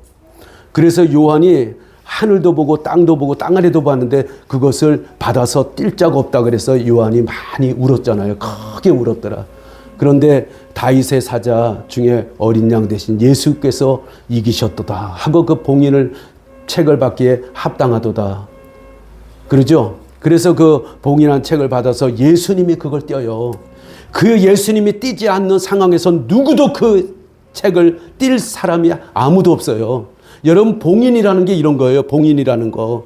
그래서 요한이 하늘도 보고 땅도 보고 땅 아래도 봤는데 그것을 받아서 뗄 자가 없다 그래서 요한이 많이 울었잖아요. 크게 울었더라. 그런데 다윗의 사자 중에 어린 양 대신 예수께서 이기셨도다 하고 그 봉인을 책을 받기에 합당하도다. 그러죠? 그래서 그 봉인한 책을 받아서 예수님이 그걸 떼어요. 그 예수님이 떼지 않는 상황에서 누구도 그 책을 뗄 사람이 아무도 없어요. 여러분, 봉인이라는 게 이런 거예요. 봉인이라는 거.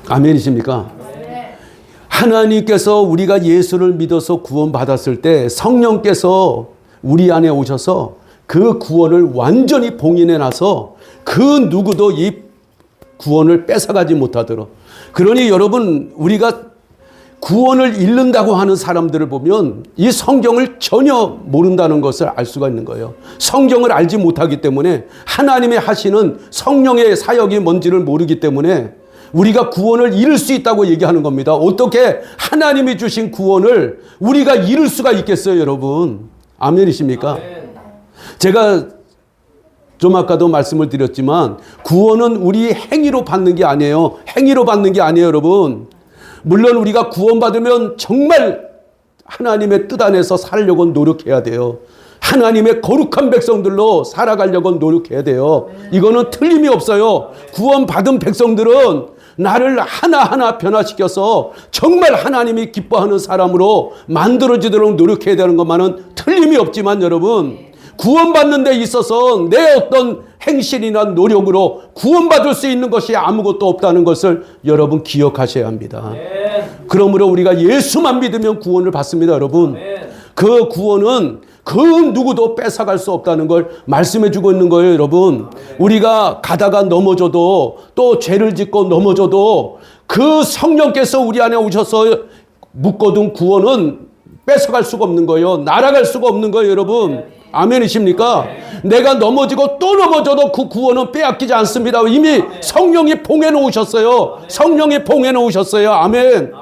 아멘이십니까? 하나님께서 우리가 예수를 믿어서 구원받았을 때 성령께서 우리 안에 오셔서 그 구원을 완전히 봉인해 놔서 그 누구도 이 구원을 뺏어가지 못하도록. 그러니 여러분, 우리가 구원을 잃는다고 하는 사람들을 보면 이 성경을 전혀 모른다는 것을 알 수가 있는 거예요. 성경을 알지 못하기 때문에, 하나님의 하시는 성령의 사역이 뭔지를 모르기 때문에 우리가 구원을 잃을 수 있다고 얘기하는 겁니다. 어떻게 하나님이 주신 구원을 우리가 잃을 수가 있겠어요, 여러분? 아멘이십니까? 제가 좀 아까도 말씀을 드렸지만, 구원은 우리 행위로 받는 게 아니에요. 행위로 받는 게 아니에요, 여러분. 물론 우리가 구원받으면 정말 하나님의 뜻 안에서 살려고 노력해야 돼요. 하나님의 거룩한 백성들로 살아가려고 노력해야 돼요. 이거는 틀림이 없어요. 구원받은 백성들은 나를 하나하나 변화시켜서 정말 하나님이 기뻐하는 사람으로 만들어지도록 노력해야 되는 것만은 틀림이 없지만, 여러분, 구원받는 데 있어서 내 어떤 행실이나 노력으로 구원받을 수 있는 것이 아무것도 없다는 것을 여러분 기억하셔야 합니다. 그러므로 우리가 예수만 믿으면 구원을 받습니다, 여러분. 그 구원은 그 누구도 뺏어갈 수 없다는 걸 말씀해 주고 있는 거예요, 여러분. 우리가 가다가 넘어져도, 또 죄를 짓고 넘어져도 그 성령께서 우리 안에 오셔서 묶어둔 구원은 뺏어갈 수가 없는 거예요. 날아갈 수가 없는 거예요, 여러분. 아멘이십니까? 내가 넘어지고 또 넘어져도 그 구원은 빼앗기지 않습니다. 이미 성령이 봉해 놓으셨어요. 성령이 봉해 놓으셨어요. 아멘.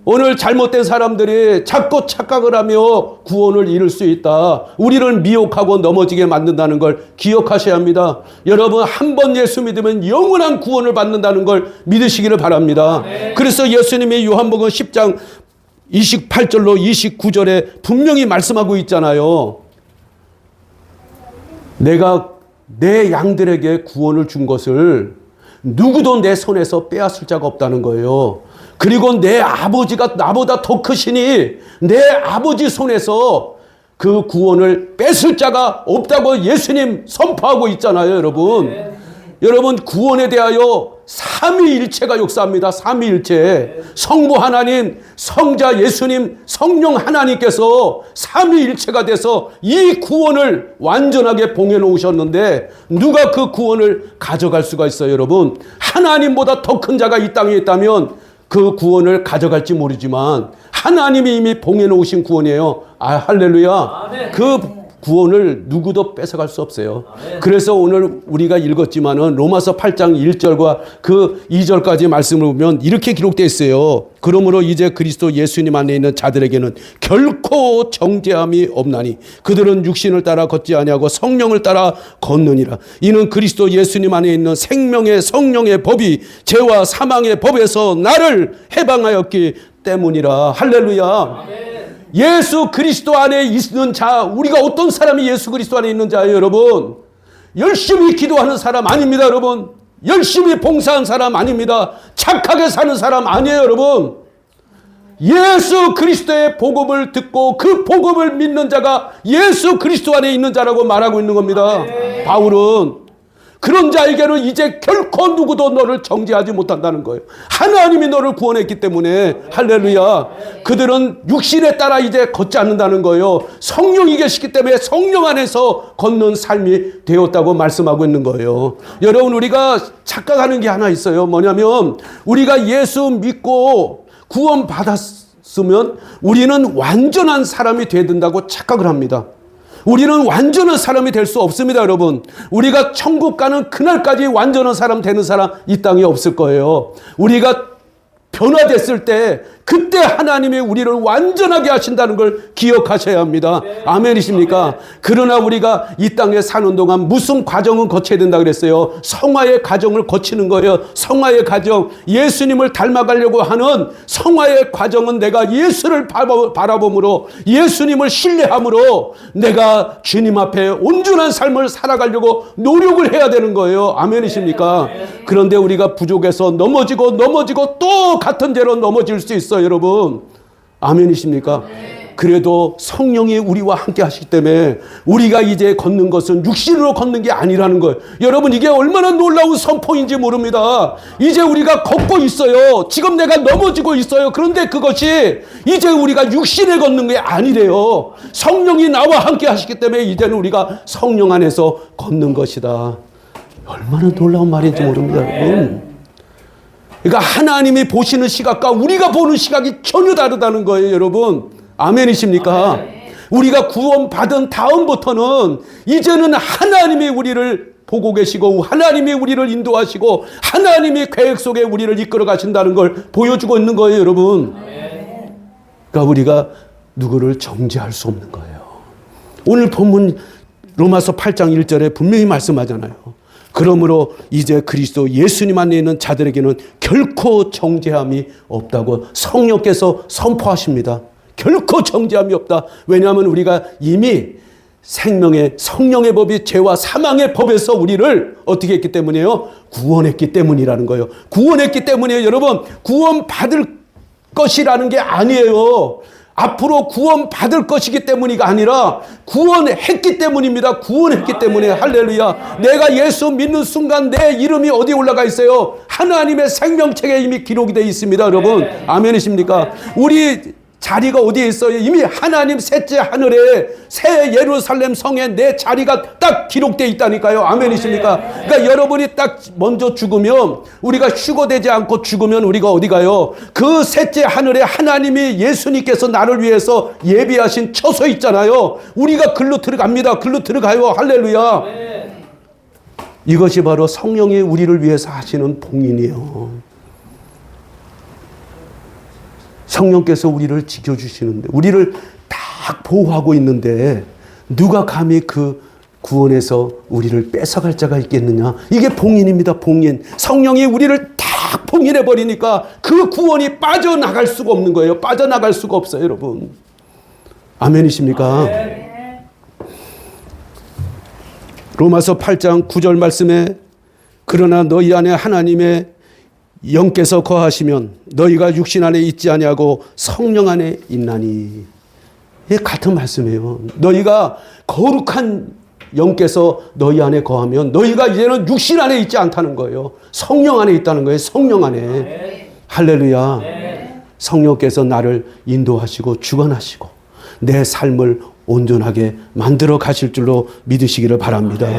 오늘 잘못된 사람들이 자꾸 착각을 하며 구원을 잃을 수 있다. 우리를 미혹하고 넘어지게 만든다는 걸 기억하셔야 합니다. 여러분, 한 번 예수 믿으면 영원한 구원을 받는다는 걸 믿으시기를 바랍니다. 그래서 예수님이 요한복음 10장 28절로 29절에 분명히 말씀하고 있잖아요. 내가 내 양들에게 구원을 준 것을 누구도 내 손에서 빼앗을 자가 없다는 거예요. 그리고 내 아버지가 나보다 더 크시니 내 아버지 손에서 그 구원을 뺏을 자가 없다고 예수님 선포하고 있잖아요, 여러분. 여러분, 구원에 대하여 삼위일체가 역사합니다. 삼위일체. 성부 하나님, 성자 예수님, 성령 하나님께서 삼위일체가 돼서 이 구원을 완전하게 봉해 놓으셨는데 누가 그 구원을 가져갈 수가 있어요, 여러분? 하나님보다 더 큰 자가 이 땅에 있다면 그 구원을 가져갈지 모르지만 하나님이 이미 봉해 놓으신 구원이에요. 아, 할렐루야. 아멘. 그 구원을 누구도 뺏어갈 수 없어요. 아멘. 그래서 오늘 우리가 읽었지만은 로마서 8장 1절과 그 2절까지 말씀을 보면 이렇게 기록되어 있어요. 그러므로 이제 그리스도 예수님 안에 있는 자들에게는 결코 정죄함이 없나니 그들은 육신을 따라 걷지 아니하고 성령을 따라 걷느니라. 이는 그리스도 예수님 안에 있는 생명의 성령의 법이 죄와 사망의 법에서 나를 해방하였기 때문이라. 할렐루야. 아멘. 예수 그리스도 안에 있는 자, 우리가 어떤 사람이 예수 그리스도 안에 있는 자예요, 여러분? 열심히 기도하는 사람 아닙니다, 여러분. 열심히 봉사한 사람 아닙니다. 착하게 사는 사람 아니에요, 여러분. 예수 그리스도의 복음을 듣고 그 복음을 믿는 자가 예수 그리스도 안에 있는 자라고 말하고 있는 겁니다. 바울은 그런 자에게는 이제 결코 누구도 너를 정죄하지 못한다는 거예요. 하나님이 너를 구원했기 때문에. 할렐루야. 그들은 육신에 따라 이제 걷지 않는다는 거예요. 성령이 계시기 때문에 성령 안에서 걷는 삶이 되었다고 말씀하고 있는 거예요. 여러분, 우리가 착각하는 게 하나 있어요. 뭐냐면 우리가 예수 믿고 구원 받았으면 우리는 완전한 사람이 돼야 된다고 착각을 합니다. 우리는 완전한 사람이 될 수 없습니다, 여러분. 우리가 천국 가는 그날까지 완전한 사람 되는 사람 이 땅에 없을 거예요. 우리가 변화됐을 때 그때 하나님이 우리를 완전하게 하신다는 걸 기억하셔야 합니다. 아멘이십니까? 그러나 우리가 이 땅에 사는 동안 무슨 과정은 거쳐야 된다 그랬어요? 성화의 과정을 거치는 거예요. 성화의 과정. 예수님을 닮아가려고 하는 성화의 과정은 내가 예수를 바라봄으로, 예수님을 신뢰함으로 내가 주님 앞에 온전한 삶을 살아가려고 노력을 해야 되는 거예요. 아멘이십니까? 그런데 우리가 부족해서 넘어지고 또 같은 죄로 넘어질 수 있어요, 여러분. 아멘이십니까? 그래도 성령이 우리와 함께 하시기 때문에 우리가 이제 걷는 것은 육신으로 걷는 게 아니라는 거예요. 여러분, 이게 얼마나 놀라운 선포인지 모릅니다. 이제 우리가 걷고 있어요. 지금 내가 넘어지고 있어요. 그런데 그것이 이제 우리가 육신에 걷는 게 아니래요. 성령이 나와 함께 하시기 때문에 이제는 우리가 성령 안에서 걷는 것이다. 얼마나 놀라운 말인지 모릅니다, 여러분. 그러니까 하나님이 보시는 시각과 우리가 보는 시각이 전혀 다르다는 거예요, 여러분. 아멘이십니까? 우리가 구원받은 다음부터는 이제는 하나님이 우리를 보고 계시고 하나님이 우리를 인도하시고 하나님이 계획 속에 우리를 이끌어 가신다는 걸 보여주고 있는 거예요, 여러분. 그러니까 우리가 누구를 정죄할 수 없는 거예요. 오늘 본문 로마서 8장 1절에 분명히 말씀하잖아요. 그러므로 이제 그리스도 예수님 안에 있는 자들에게는 결코 정죄함이 없다고 성령께서 선포하십니다. 결코 정죄함이 없다. 왜냐하면 우리가 이미 생명의 성령의 법이 죄와 사망의 법에서 우리를 어떻게 했기 때문이에요? 구원했기 때문이라는 거예요. 구원했기 때문이에요. 여러분, 구원받을 것이라는 게 아니에요. 앞으로 구원받을 것이기 때문이가 아니라 구원했기 때문입니다. 구원했기 때문에. 할렐루야. 내가 예수 믿는 순간 내 이름이 어디에 올라가 있어요? 하나님의 생명책에 이미 기록이 되어 있습니다, 여러분. 아멘이십니까? 우리 자리가 어디에 있어요? 이미 하나님 셋째 하늘에 새 예루살렘 성에 내 자리가 딱 기록되어 있다니까요. 아멘이십니까? 그러니까 여러분이 딱 먼저 죽으면, 우리가 휴거되지 않고 죽으면 우리가 어디 가요? 그 셋째 하늘에 하나님이 예수님께서 나를 위해서 예비하신 처소 있잖아요. 우리가 글로 들어갑니다. 글로 들어가요. 할렐루야. 이것이 바로 성령이 우리를 위해서 하시는 봉인이에요. 성령께서 우리를 지켜주시는데, 우리를 딱 보호하고 있는데 누가 감히 그 구원에서 우리를 뺏어갈 자가 있겠느냐. 이게 봉인입니다. 봉인. 성령이 우리를 딱 봉인해 버리니까 그 구원이 빠져나갈 수가 없는 거예요. 빠져나갈 수가 없어요, 여러분. 아멘이십니까? 로마서 8장 9절 말씀에 그러나 너희 안에 하나님의 영께서 거하시면 너희가 육신 안에 있지 아니하고 성령 안에 있나니. 이게 같은 말씀이에요. 너희가 거룩한 영께서 너희 안에 거하면 너희가 이제는 육신 안에 있지 않다는 거예요. 성령 안에 있다는 거예요. 성령 안에. 할렐루야. 성령께서 나를 인도하시고 주관하시고 내 삶을 온전하게 만들어 가실 줄로 믿으시기를 바랍니다.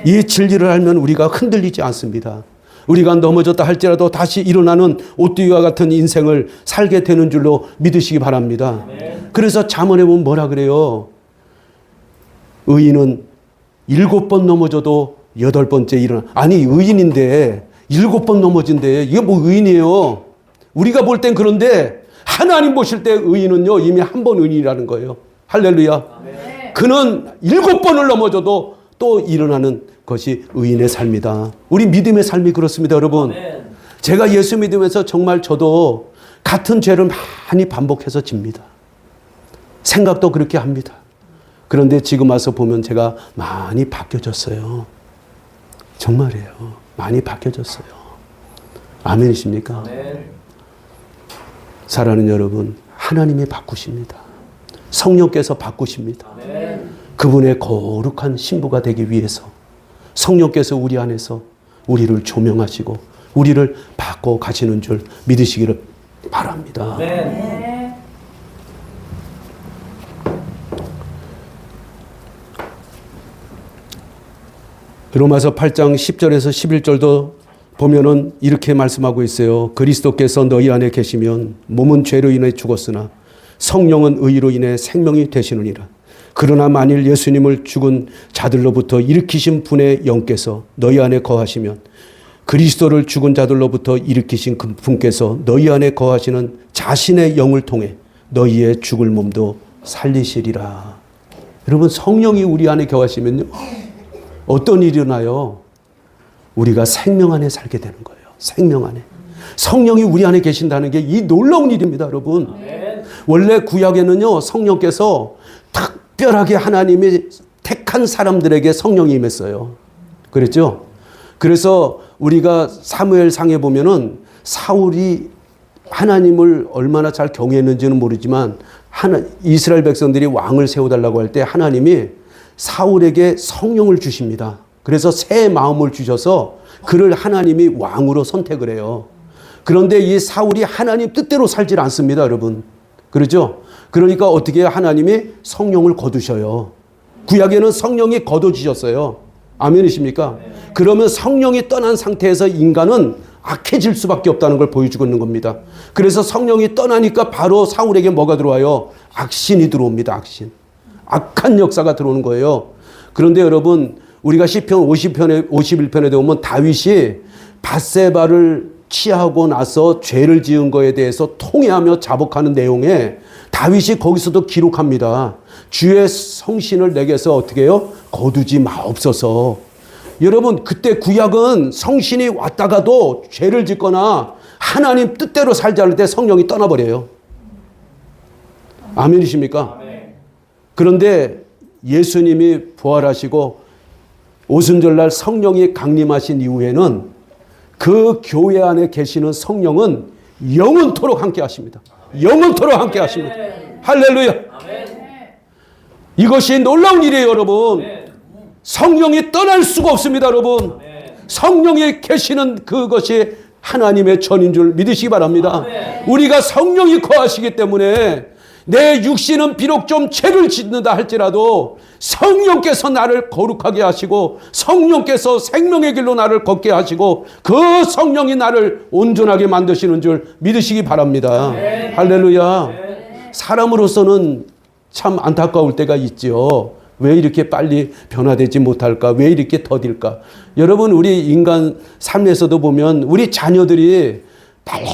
이 진리를 알면 우리가 흔들리지 않습니다. 우리가 넘어졌다 할지라도 다시 일어나는 오뚜기와 같은 인생을 살게 되는 줄로 믿으시기 바랍니다. 그래서 잠언에 보면 뭐라 그래요? 의인은 7번 넘어져도 8번째 일어나. 아니, 의인인데 7번 넘어진대. 이게 뭐 의인이에요? 우리가 볼 땐 그런데 하나님 보실 때 의인은요, 이미 한 번 의인이라는 거예요. 할렐루야. 그는 7번을 넘어져도 또 일어나는 것이 의인의 삶이다. 우리 믿음의 삶이 그렇습니다, 여러분. 제가 예수 믿으면서 정말 저도 같은 죄를 많이 반복해서 집니다. 생각도 그렇게 합니다. 그런데 지금 와서 보면 제가 많이 바뀌어졌어요. 정말이에요. 많이 바뀌어졌어요. 아멘이십니까? 사랑하는 여러분, 하나님이 바꾸십니다. 성령께서 바꾸십니다. 그분의 거룩한 신부가 되기 위해서 성령께서 우리 안에서 우리를 조명하시고 우리를 바꿔 가시는 줄 믿으시기를 바랍니다. 로마서 8장 10절에서 11절도 보면은 이렇게 말씀하고 있어요. 그리스도께서 너희 안에 계시면 몸은 죄로 인해 죽었으나 성령은 의로 인해 생명이 되시느니라. 그러나 만일 예수님을 죽은 자들로부터 일으키신 분의 영께서 너희 안에 거하시면 그리스도를 죽은 자들로부터 일으키신 그 분께서 너희 안에 거하시는 자신의 영을 통해 너희의 죽을 몸도 살리시리라. 여러분, 성령이 우리 안에 거하시면요, 어떤 일이 일어나요? 우리가 생명 안에 살게 되는 거예요. 생명 안에. 성령이 우리 안에 계신다는 게 이 놀라운 일입니다, 여러분. 원래 구약에는요, 성령께서 특별하게 하나님이 택한 사람들에게 성령이 임했어요. 그랬죠? 그래서 우리가 사무엘상에 보면은 사울이 하나님을 얼마나 잘 경외했는지는 모르지만 이스라엘 백성들이 왕을 세워달라고 할 때 하나님이 사울에게 성령을 주십니다. 그래서 새 마음을 주셔서 그를 하나님이 왕으로 선택을 해요. 그런데 이 사울이 하나님 뜻대로 살질 않습니다, 여러분. 그렇죠? 그러니까 어떻게 해요? 하나님이 성령을 거두셔요. 구약에는 성령이 거둬주셨어요. 아멘이십니까? 그러면 성령이 떠난 상태에서 인간은 악해질 수밖에 없다는 걸 보여주고 있는 겁니다. 그래서 성령이 떠나니까 바로 사울에게 뭐가 들어와요? 악신이 들어옵니다. 악신. 악한 역사가 들어오는 거예요. 그런데 여러분, 우리가 시편 51편에 보면 다윗이 밧세바를 취하고 나서 죄를 지은 거에 대해서 통회하며 자복하는 내용에 다윗이 거기서도 기록합니다. 주의 성신을 내게서 어떻게 해요? 거두지 마옵소서. 여러분, 그때 구약은 성신이 왔다가도 죄를 짓거나 하나님 뜻대로 살지 않을 때 성령이 떠나버려요. 아멘이십니까? 그런데 예수님이 부활하시고 오순절날 성령이 강림하신 이후에는 그 교회 안에 계시는 성령은 영원토록 함께 하십니다. 영원토록 함께 하십니다. 할렐루야. 이것이 놀라운 일이에요, 여러분. 성령이 떠날 수가 없습니다, 여러분. 성령이 계시는 그것이 하나님의 전인 줄 믿으시기 바랍니다. 우리가 성령이 거하시기 때문에 내 육신은 비록 좀 죄를 짓는다 할지라도 성령께서 나를 거룩하게 하시고 성령께서 생명의 길로 나를 걷게 하시고 그 성령이 나를 온전하게 만드시는 줄 믿으시기 바랍니다. 할렐루야. 사람으로서는 참 안타까울 때가 있지요. 왜 이렇게 빨리 변화되지 못할까? 왜 이렇게 더딜까? 여러분, 우리 인간 삶에서도 보면 우리 자녀들이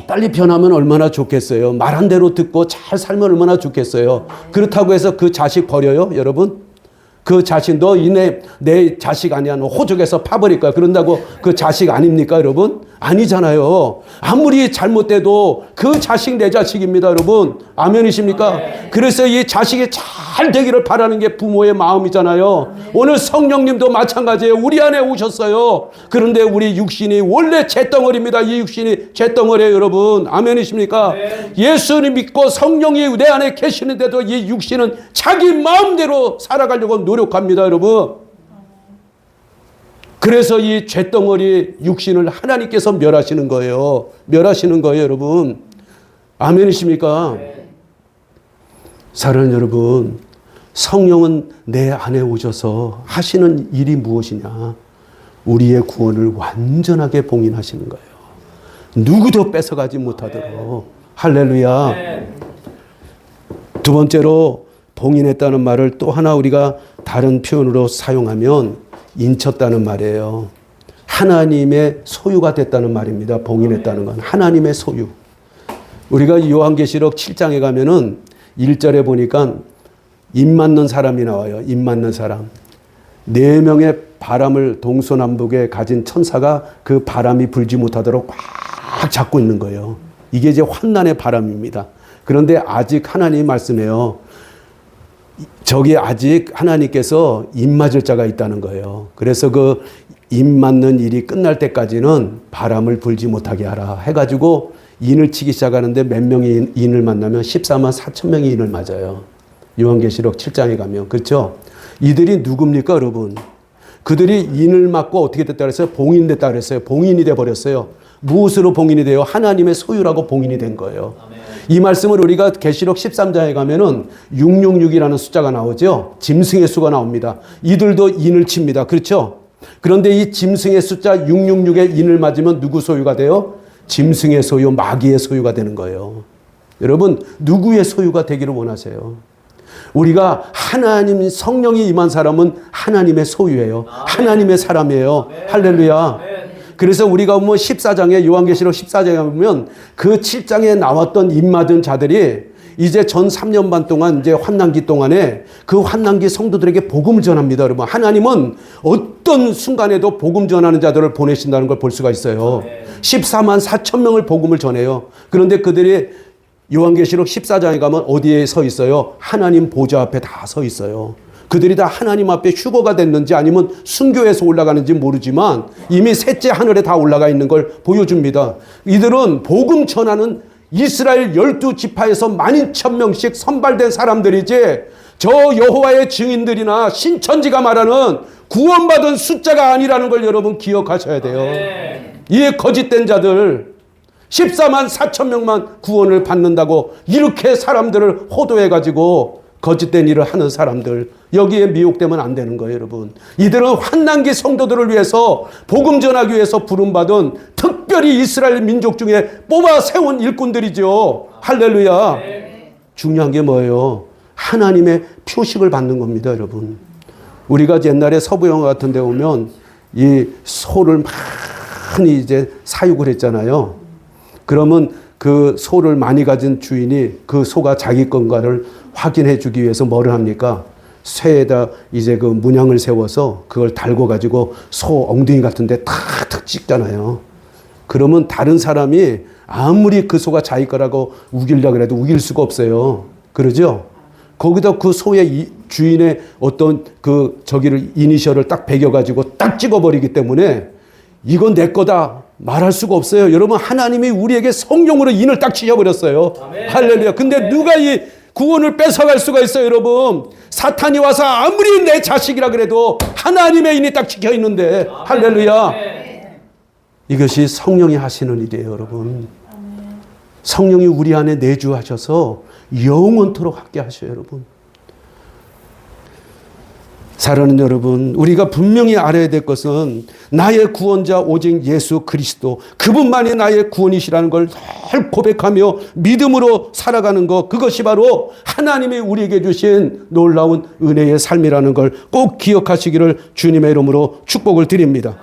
빨리 변하면 얼마나 좋겠어요. 말한 대로 듣고 잘 살면 얼마나 좋겠어요. 그렇다고 해서 그 자식 버려요, 여러분? 그 자식, 너 내 자식 아니야. 너 호적에서 파버릴 거야. 그런다고 그 자식 아닙니까, 여러분? 아니잖아요. 아무리 잘못돼도 그 자식 내 자식입니다, 여러분. 아멘이십니까? 그래서 이 자식이 잘 되기를 바라는 게 부모의 마음이잖아요. 오늘 성령님도 마찬가지예요. 우리 안에 오셨어요. 그런데 우리 육신이 원래 잿덩어리입니다. 이 육신이 잿덩어리예요, 여러분. 아멘이십니까? 예수님 믿고 성령이 내 안에 계시는데도 이 육신은 자기 마음대로 살아가려고 노력합니다, 여러분. 그래서 이 잿덩어리 육신을 하나님께서 멸하시는 거예요. 멸하시는 거예요, 여러분. 아멘이십니까? 사랑하는 여러분, 성령은 내 안에 오셔서 하시는 일이 무엇이냐? 우리의 구원을 완전하게 봉인하시는 거예요. 누구도 뺏어가지 못하도록. 할렐루야. 두 번째로 봉인했다는 말을 또 하나 우리가 다른 표현으로 사용하면 인쳤다는 말이에요. 하나님의 소유가 됐다는 말입니다. 봉인했다는 건 하나님의 소유. 우리가 요한계시록 7장에 가면은 1절에 보니까 입 맞는 사람이 나와요. 입 맞는 사람. 4명의 바람을 동서남북에 가진 천사가 그 바람이 불지 못하도록 꽉 잡고 있는 거예요. 이게 이제 환난의 바람입니다. 그런데 아직 하나님이 말씀해요. 저기 아직 하나님께서 입 맞을 자가 있다는 거예요. 그래서 그 입 맞는 일이 끝날 때까지는 바람을 불지 못하게 하라 해가지고 인을 치기 시작하는데 몇 명이 인을 만나면 14만 4천 명이 인을 맞아요. 요한계시록 7장에 가면. 그렇죠? 이들이 누굽니까, 여러분? 그들이 인을 맞고 어떻게 됐다 그랬어요? 봉인됐다 그랬어요. 봉인이 돼버렸어요. 무엇으로 봉인이 돼요? 하나님의 소유라고 봉인이 된 거예요. 이 말씀을 우리가 계시록 13장에 가면은 666이라는 숫자가 나오죠. 짐승의 수가 나옵니다. 이들도 인을 칩니다. 그렇죠? 그런데 이 짐승의 숫자 666에 인을 맞으면 누구 소유가 돼요? 짐승의 소유, 마귀의 소유가 되는 거예요. 여러분, 누구의 소유가 되기를 원하세요? 우리가 하나님 성령이 임한 사람은 하나님의 소유예요. 하나님의 사람이에요. 할렐루야. 그래서 우리가 보면 14장에 요한계시록 14장에 보면 그 7장에 나왔던 입맞은 자들이 이제 전 3년 반 동안 이제 환난기 동안에 그 환난기 성도들에게 복음을 전합니다. 여러분, 하나님은 어떤 순간에도 복음 전하는 자들을 보내신다는 걸 볼 수가 있어요. 14만 4천 명을 복음을 전해요. 그런데 그들이 요한계시록 14장에 가면 어디에 서 있어요? 하나님 보좌 앞에 다 서 있어요. 그들이 다 하나님 앞에 휴거가 됐는지 아니면 순교해서 올라가는지 모르지만 이미 셋째 하늘에 다 올라가 있는 걸 보여줍니다. 이들은 복음 전하는 이스라엘 12지파에서 12,000명씩 선발된 사람들이지 저 여호와의 증인들이나 신천지가 말하는 구원받은 숫자가 아니라는 걸 여러분 기억하셔야 돼요. 이 거짓된 자들 14만 4천 명만 구원을 받는다고 이렇게 사람들을 호도해가지고 거짓된 일을 하는 사람들, 여기에 미혹되면 안 되는 거예요, 여러분. 이들은 환난기 성도들을 위해서 복음 전하기 위해서 부름받은 특별히 이스라엘 민족 중에 뽑아 세운 일꾼들이죠. 할렐루야. 중요한 게 뭐예요? 하나님의 표식을 받는 겁니다, 여러분. 우리가 옛날에 서부 영화 같은 데 오면 이 소를 많이 이제 사육을 했잖아요. 그러면 그 소를 많이 가진 주인이 그 소가 자기 건가를 확인해 주기 위해서 뭐를 합니까? 쇠에다 이제 그 문양을 세워서 그걸 달고 가지고 소 엉덩이 같은 데 탁탁 찍잖아요. 그러면 다른 사람이 아무리 그 소가 자기 거라고 우기려고 해도 우길 수가 없어요. 그러죠? 거기다 그 소의 주인의 어떤 그 저기를 이니셜을 딱 베겨가지고 딱 찍어버리기 때문에 이건 내 거다 말할 수가 없어요. 여러분, 하나님이 우리에게 성령으로 인을 딱 지어버렸어요. 아멘. 할렐루야. 근데 누가 이 구원을 뺏어갈 수가 있어요, 여러분? 사탄이 와서 아무리 내 자식이라 그래도 하나님의 인이 딱 지켜 있는데. 아멘. 할렐루야. 아멘. 이것이 성령이 하시는 일이에요, 여러분. 성령이 우리 안에 내주하셔서 영원토록 함께 하셔요, 여러분. 사랑하는 여러분, 우리가 분명히 알아야 될 것은 나의 구원자 오직 예수 그리스도, 그분만이 나의 구원이시라는 걸 늘 고백하며 믿음으로 살아가는 것, 그것이 바로 하나님이 우리에게 주신 놀라운 은혜의 삶이라는 걸 꼭 기억하시기를 주님의 이름으로 축복을 드립니다.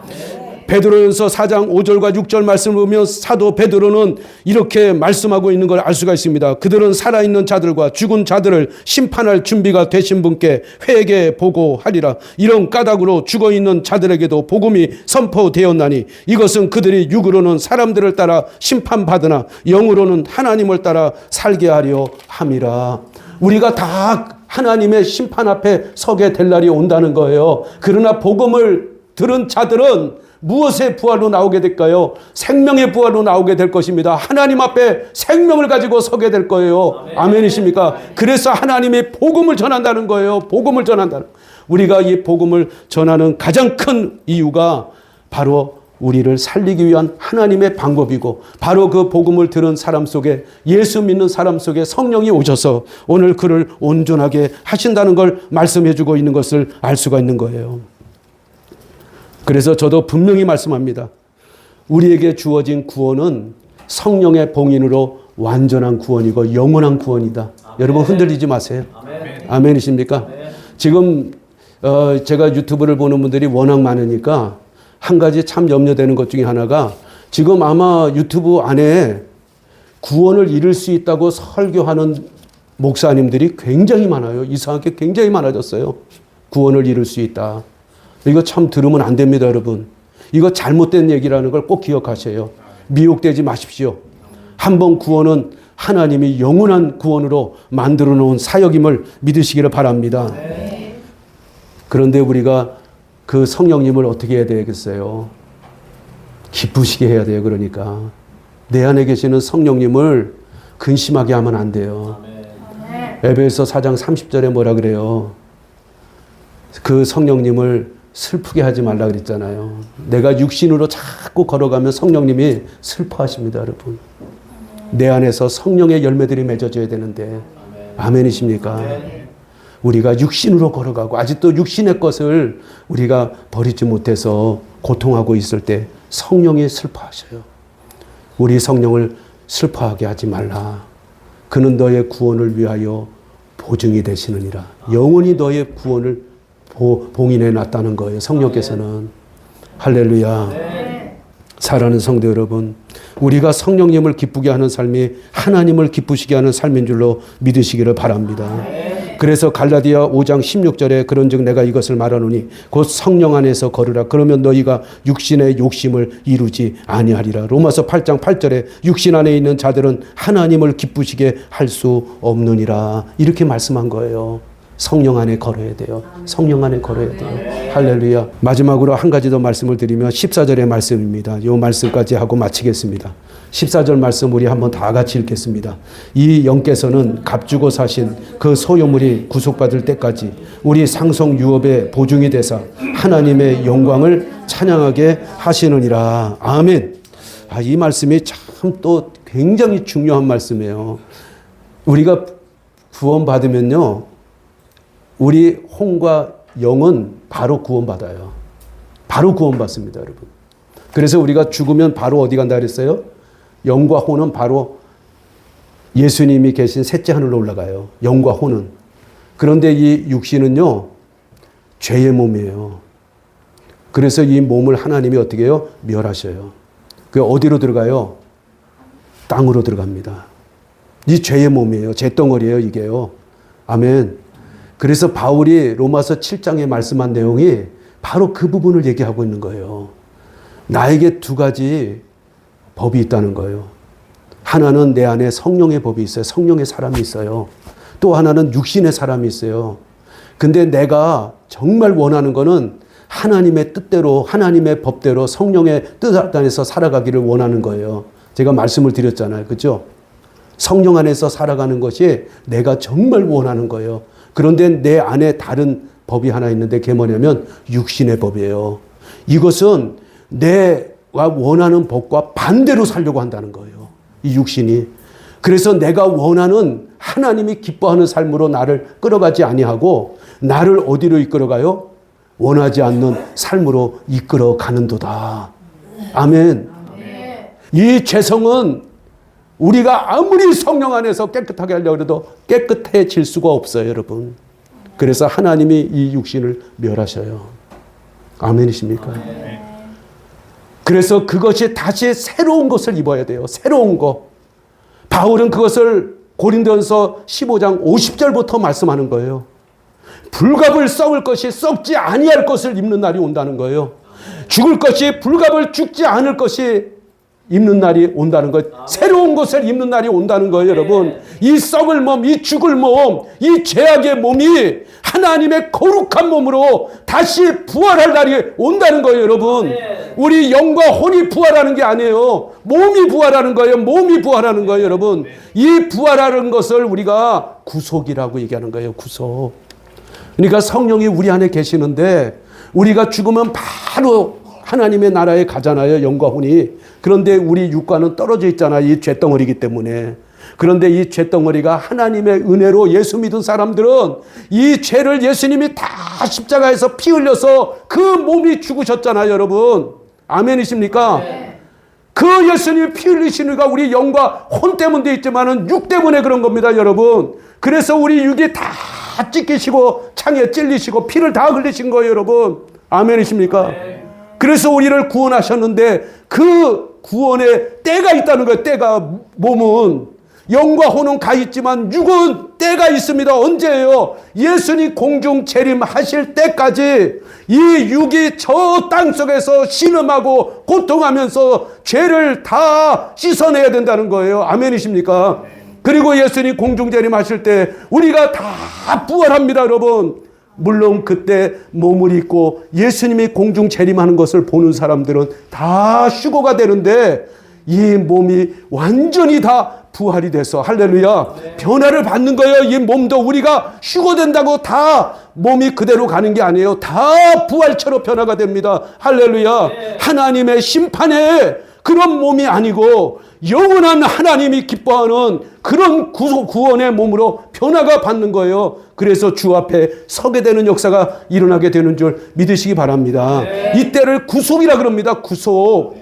베드로전서 4장 5절과 6절 말씀을 보면 사도 베드로는 이렇게 말씀하고 있는 걸 알 수가 있습니다. 그들은 살아있는 자들과 죽은 자들을 심판할 준비가 되신 분께 회개 보고하리라. 이런 까닭으로 죽어있는 자들에게도 복음이 선포되었나니 이것은 그들이 육으로는 사람들을 따라 심판받으나 영으로는 하나님을 따라 살게 하려 함이라. 우리가 다 하나님의 심판 앞에 서게 될 날이 온다는 거예요. 그러나 복음을 들은 자들은 무엇의 부활로 나오게 될까요? 생명의 부활로 나오게 될 것입니다. 하나님 앞에 생명을 가지고 서게 될 거예요. 아멘이십니까? 그래서 하나님의 복음을 전한다는 거예요. 복음을 전한다는. 우리가 이 복음을 전하는 가장 큰 이유가 바로 우리를 살리기 위한 하나님의 방법이고, 바로 그 복음을 들은 사람 속에, 예수 믿는 사람 속에 성령이 오셔서 오늘 그를 온전하게 하신다는 걸 말씀해 주고 있는 것을 알 수가 있는 거예요. 그래서 저도 분명히 말씀합니다. 우리에게 주어진 구원은 성령의 봉인으로 완전한 구원이고 영원한 구원이다. 아멘. 여러분 흔들리지 마세요. 아멘. 아멘이십니까? 아멘. 지금 제가 유튜브를 보는 분들이 워낙 많으니까 한 가지 참 염려되는 것 중에 하나가, 지금 아마 유튜브 안에 구원을 이룰 수 있다고 설교하는 목사님들이 굉장히 많아요. 이상하게 굉장히 많아졌어요. 구원을 이룰 수 있다. 이거 참 들으면 안 됩니다, 여러분. 이거 잘못된 얘기라는 걸 꼭 기억하셔요. 미혹되지 마십시오. 한번 구원은 하나님이 영원한 구원으로 만들어 놓은 사역임을 믿으시기를 바랍니다. 그런데 우리가 그 성령님을 어떻게 해야 되겠어요? 기쁘시게 해야 돼요. 그러니까 내 안에 계시는 성령님을 근심하게 하면 안 돼요. 에베소 4장 30절에 뭐라 그래요? 그 성령님을 슬프게 하지 말라 그랬잖아요. 내가 육신으로 자꾸 걸어가면 성령님이 슬퍼하십니다, 여러분. 내 안에서 성령의 열매들이 맺어져야 되는데. 아멘이십니까? 우리가 육신으로 걸어가고 아직도 육신의 것을 우리가 버리지 못해서 고통하고 있을 때 성령이 슬퍼하셔요. 우리 성령을 슬퍼하게 하지 말라. 그는 너의 구원을 위하여 보증이 되시느니라. 영원히 너의 구원을 봉인해 놨다는 거예요. 성령께서는. 할렐루야. 사랑하는 성도 여러분, 우리가 성령님을 기쁘게 하는 삶이 하나님을 기쁘시게 하는 삶인 줄로 믿으시기를 바랍니다. 그래서 갈라디아 5장 16절에 그런즉 내가 이것을 말하노니 곧 성령 안에서 걸으라. 그러면 너희가 육신의 욕심을 이루지 아니하리라. 로마서 8장 8절에 육신 안에 있는 자들은 하나님을 기쁘시게 할 수 없느니라. 이렇게 말씀한 거예요. 성령 안에 걸어야 돼요. 성령 안에 걸어야 돼요. 할렐루야. 마지막으로 한 가지 더 말씀을 드리면 14절의 말씀입니다. 이 말씀까지 하고 마치겠습니다. 14절 말씀 우리 한번 다 같이 읽겠습니다. 이 영께서는 값주고 사신 그 소유물이 구속받을 때까지 우리 상속 유업의 보증이 되사 하나님의 영광을 찬양하게 하시느니라. 아멘. 이 말씀이 참 또 굉장히 중요한 말씀이에요. 우리가 구원받으면요, 우리 혼과 영은 바로 구원받아요. 바로 구원받습니다, 여러분. 그래서 우리가 죽으면 바로 어디 간다 그랬어요? 영과 혼은 바로 예수님이 계신 셋째 하늘로 올라가요. 영과 혼은. 그런데 이 육신은요, 죄의 몸이에요. 그래서 이 몸을 하나님이 어떻게 해요? 멸하셔요. 그 어디로 들어가요? 땅으로 들어갑니다. 이 죄의 몸이에요. 죄덩어리예요, 이게요. 아멘. 그래서 바울이 로마서 7장에 말씀한 내용이 바로 그 부분을 얘기하고 있는 거예요. 나에게 두 가지 법이 있다는 거예요. 하나는 내 안에 성령의 법이 있어요. 성령의 사람이 있어요. 또 하나는 육신의 사람이 있어요. 근데 내가 정말 원하는 거는 하나님의 뜻대로, 하나님의 법대로 성령의 뜻 안에서 살아가기를 원하는 거예요. 제가 말씀을 드렸잖아요. 그죠? 성령 안에서 살아가는 것이 내가 정말 원하는 거예요. 그런데 내 안에 다른 법이 하나 있는데 그게 뭐냐면 육신의 법이에요. 이것은 내가 원하는 법과 반대로 살려고 한다는 거예요. 이 육신이. 그래서 내가 원하는 하나님이 기뻐하는 삶으로 나를 끌어가지 아니하고 나를 어디로 이끌어가요? 원하지 않는 삶으로 이끌어가는도다. 아멘. 이 죄성은 우리가 아무리 성령 안에서 깨끗하게 하려고 해도 깨끗해질 수가 없어요, 여러분. 그래서 하나님이 이 육신을 멸하셔요. 아멘이십니까? 그래서 그것이 다시 새로운 것을 입어야 돼요. 새로운 거. 바울은 그것을 고린도전서 15장 50절부터 말씀하는 거예요. 불갑을 썩을 것이 썩지 아니할 것을 입는 날이 온다는 거예요. 죽을 것이 불갑을 죽지 않을 것이 입는 날이 온다는 것. 새로운 것을 입는 날이 온다는 거예요, 여러분. 이 썩을 몸, 이 죽을 몸, 이 죄악의 몸이 하나님의 거룩한 몸으로 다시 부활할 날이 온다는 거예요, 여러분. 우리 영과 혼이 부활하는 게 아니에요. 몸이 부활하는 거예요. 몸이 부활하는 거예요, 여러분. 이 부활하는 것을 우리가 구속이라고 얘기하는 거예요, 구속. 그러니까 성령이 우리 안에 계시는데 우리가 죽으면 바로 하나님의 나라에 가잖아요, 영과 혼이. 그런데 우리 육과는 떨어져 있잖아요, 이 죄덩어리이기 때문에. 그런데 이 죄덩어리가 하나님의 은혜로 예수 믿은 사람들은 이 죄를 예수님이 다 십자가에서 피 흘려서 그 몸이 죽으셨잖아요, 여러분. 아멘이십니까? 네. 그 예수님이 피 흘리시니까 우리 영과 혼 때문에 돼 있지만은 육 때문에 그런 겁니다, 여러분. 그래서 우리 육이 다 찢기시고 창에 찔리시고 피를 다 흘리신 거예요, 여러분. 아멘이십니까? 네. 그래서 우리를 구원하셨는데 그 구원에 때가 있다는 거예요. 때가. 몸은 영과 혼은 가 있지만 육은 때가 있습니다. 언제예요? 예수님 공중 재림하실 때까지 이 육이 저 땅속에서 신음하고 고통하면서 죄를 다 씻어내야 된다는 거예요. 아멘이십니까? 그리고 예수님 공중 재림하실 때 우리가 다 부활합니다, 여러분. 물론 그때 몸을 입고 예수님이 공중 재림하는 것을 보는 사람들은 다 휴거가 되는데 이 몸이 완전히 다 부활이 돼서 할렐루야. 네. 변화를 받는 거예요. 이 몸도 우리가 휴거된다고 다 몸이 그대로 가는 게 아니에요. 다 부활체로 변화가 됩니다. 할렐루야. 네. 하나님의 심판에 그런 몸이 아니고 영원한 하나님이 기뻐하는 그런 구원의 몸으로 변화가 받는 거예요. 그래서 주 앞에 서게 되는 역사가 일어나게 되는 줄 믿으시기 바랍니다. 네. 이때를 구속이라 그럽니다. 구속.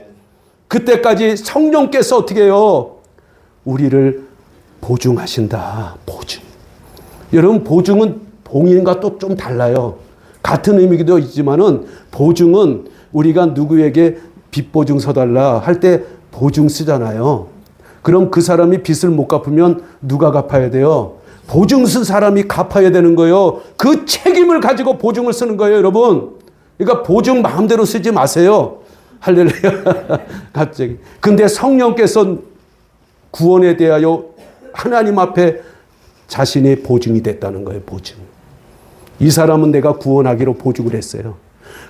그때까지 성령께서 어떻게 해요? 우리를 보증하신다. 보증. 여러분, 보증은 봉인과 또 좀 달라요. 같은 의미기도 있지만은 보증은 우리가 누구에게 빚 보증 서달라 할 때 보증 쓰잖아요. 그럼 그 사람이 빚을 못 갚으면 누가 갚아야 돼요? 보증 쓴 사람이 갚아야 되는 거예요. 그 책임을 가지고 보증을 쓰는 거예요, 여러분. 그러니까 보증 마음대로 쓰지 마세요. 할렐루야. 갑자기. 근데 성령께서 구원에 대하여 하나님 앞에 자신이 보증이 됐다는 거예요, 보증. 이 사람은 내가 구원하기로 보증을 했어요.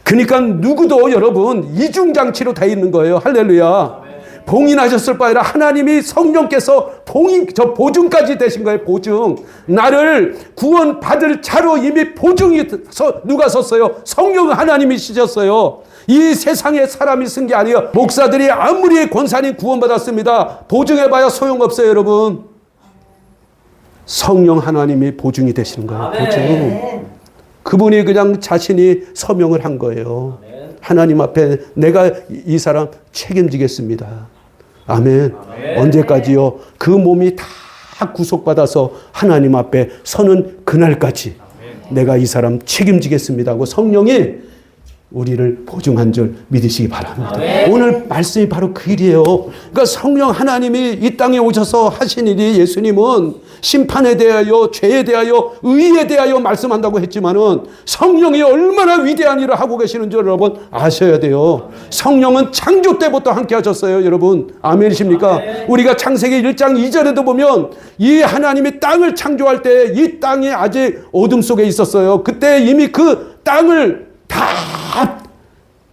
그러니까 누구도 여러분 이중장치로 돼 있는 거예요. 할렐루야. 봉인하셨을 바에라 하나님이 성령께서 저 보증까지 되신 거예요. 보증. 나를 구원받을 자로 이미 보증이 누가 섰어요? 성령 하나님이 쓰셨어요. 이 세상에 사람이 쓴 게 아니에요. 목사들이 아무리 권사님 구원받았습니다. 보증해봐야 소용없어요, 여러분. 성령 하나님이 보증이 되시는 거예요. 보증. 그분이 그냥 자신이 서명을 한 거예요. 하나님 앞에 내가 이 사람 책임지겠습니다. 아멘. 언제까지요? 그 몸이 다 구속받아서 하나님 앞에 서는 그날까지 내가 이 사람 책임지겠습니다 하고 성령이 우리를 보증한 줄 믿으시기 바랍니다. 오늘 말씀이 바로 그 일이에요. 그러니까 성령 하나님이 이 땅에 오셔서 하신 일이, 예수님은 심판에 대하여, 죄에 대하여, 의에 대하여 말씀한다고 했지만은 성령이 얼마나 위대한 일을 하고 계시는 줄 여러분 아셔야 돼요. 성령은 창조 때부터 함께 하셨어요, 여러분. 아멘이십니까? 우리가 창세기 1장 2절에도 보면 이 하나님이 땅을 창조할 때 이 땅이 아직 어둠 속에 있었어요. 그때 이미 그 땅을 다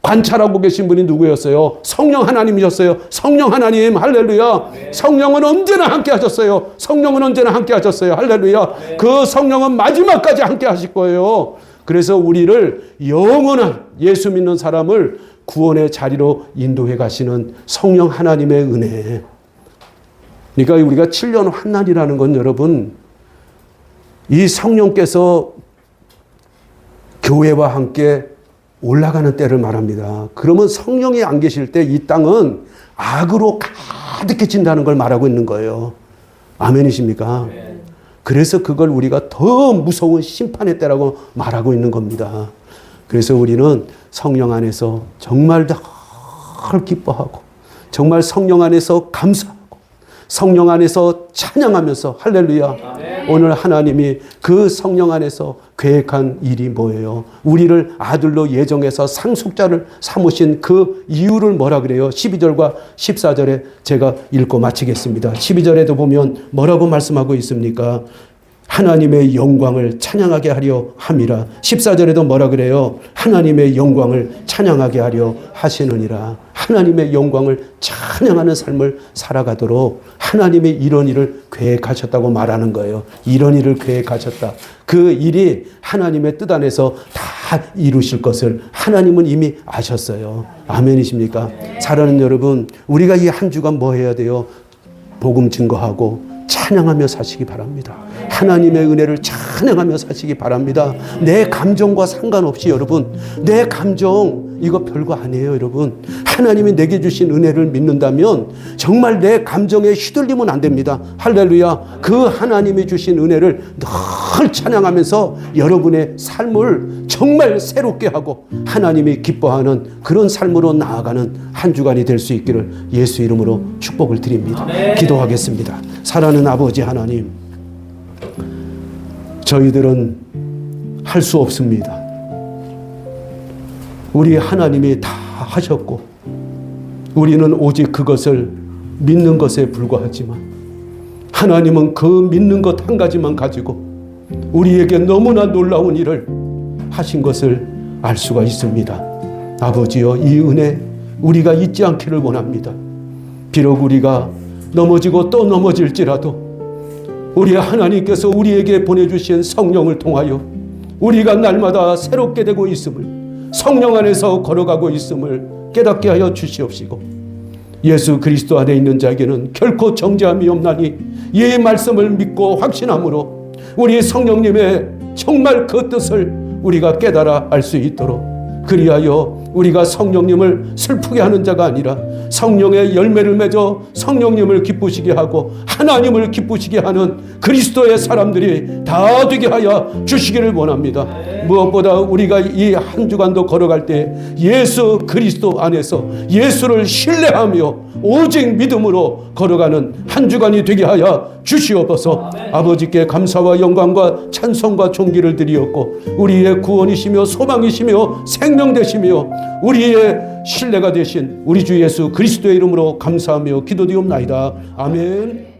관찰하고 계신 분이 누구였어요? 성령 하나님이셨어요. 성령 하나님, 할렐루야. 성령은 언제나 함께 하셨어요. 성령은 언제나 함께 하셨어요. 할렐루야. 그 성령은 마지막까지 함께 하실 거예요. 그래서 우리를 영원한 예수 믿는 사람을 구원의 자리로 인도해 가시는 성령 하나님의 은혜. 그러니까 우리가 7년 환난이라는 건 여러분, 이 성령께서 교회와 함께 올라가는 때를 말합니다. 그러면 성령이 안 계실 때 이 땅은 악으로 가득해진다는 걸 말하고 있는 거예요. 아멘이십니까? 그래서 그걸 우리가 더 무서운 심판의 때라고 말하고 있는 겁니다. 그래서 우리는 성령 안에서 정말 늘 기뻐하고, 정말 성령 안에서 감사하고, 성령 안에서 찬양하면서, 할렐루야. 오늘 하나님이 그 성령 안에서 계획한 일이 뭐예요? 우리를 아들로 예정해서 상속자를 삼으신 그 이유를 뭐라 그래요? 12절과 14절에 제가 읽고 마치겠습니다. 12절에도 보면 뭐라고 말씀하고 있습니까? 하나님의 영광을 찬양하게 하려 함이라. 14절에도 뭐라 그래요? 하나님의 영광을 찬양하게 하려 하시느니라. 하나님의 영광을 찬양하는 삶을 살아가도록 하나님이 이런 일을 계획하셨다고 말하는 거예요. 이런 일을 계획하셨다. 그 일이 하나님의 뜻 안에서 다 이루실 것을 하나님은 이미 아셨어요. 아멘이십니까? 사랑하는 여러분, 우리가 이 한 주간 뭐 해야 돼요? 복음 증거하고 찬양하며 사시기 바랍니다. 하나님의 은혜를 찬양하며 사시기 바랍니다. 내 감정과 상관없이 여러분, 내 감정 이거 별거 아니에요, 여러분. 하나님이 내게 주신 은혜를 믿는다면 정말 내 감정에 휘둘리면 안 됩니다. 할렐루야. 그 하나님이 주신 은혜를 늘 찬양하면서 여러분의 삶을 정말 새롭게 하고 하나님이 기뻐하는 그런 삶으로 나아가는 한 주간이 될 수 있기를 예수 이름으로 축복을 드립니다. 기도하겠습니다. 사랑하는 아버지 하나님, 저희들은 할 수 없습니다. 우리 하나님이 다 하셨고 우리는 오직 그것을 믿는 것에 불과하지만 하나님은 그 믿는 것 한 가지만 가지고 우리에게 너무나 놀라운 일을 하신 것을 알 수가 있습니다. 아버지여, 이 은혜 우리가 잊지 않기를 원합니다. 비록 우리가 넘어지고 또 넘어질지라도 우리 하나님께서 우리에게 보내주신 성령을 통하여 우리가 날마다 새롭게 되고 있음을, 성령 안에서 걸어가고 있음을 깨닫게 하여 주시옵시고, 예수 그리스도 안에 있는 자에게는 결코 정죄함이 없나니 이 말씀을 믿고 확신함으로 우리 성령님의 정말 그 뜻을 우리가 깨달아 알 수 있도록, 그리하여 우리가 성령님을 슬프게 하는 자가 아니라 성령의 열매를 맺어 성령님을 기쁘시게 하고 하나님을 기쁘시게 하는 그리스도의 사람들이 다 되게 하여 주시기를 원합니다. 무엇보다 우리가 이 한 주간도 걸어갈 때 예수 그리스도 안에서 예수를 신뢰하며 오직 믿음으로 걸어가는 한 주간이 되게 하여 주시옵소서. 아버지께 감사와 영광과 찬송과 존귀를 드리었고 우리의 구원이시며 소망이시며 생명 되시며 우리의 신뢰가 되신 우리 주 예수 그리스도의 이름으로 감사하며 기도드리옵나이다. 아멘.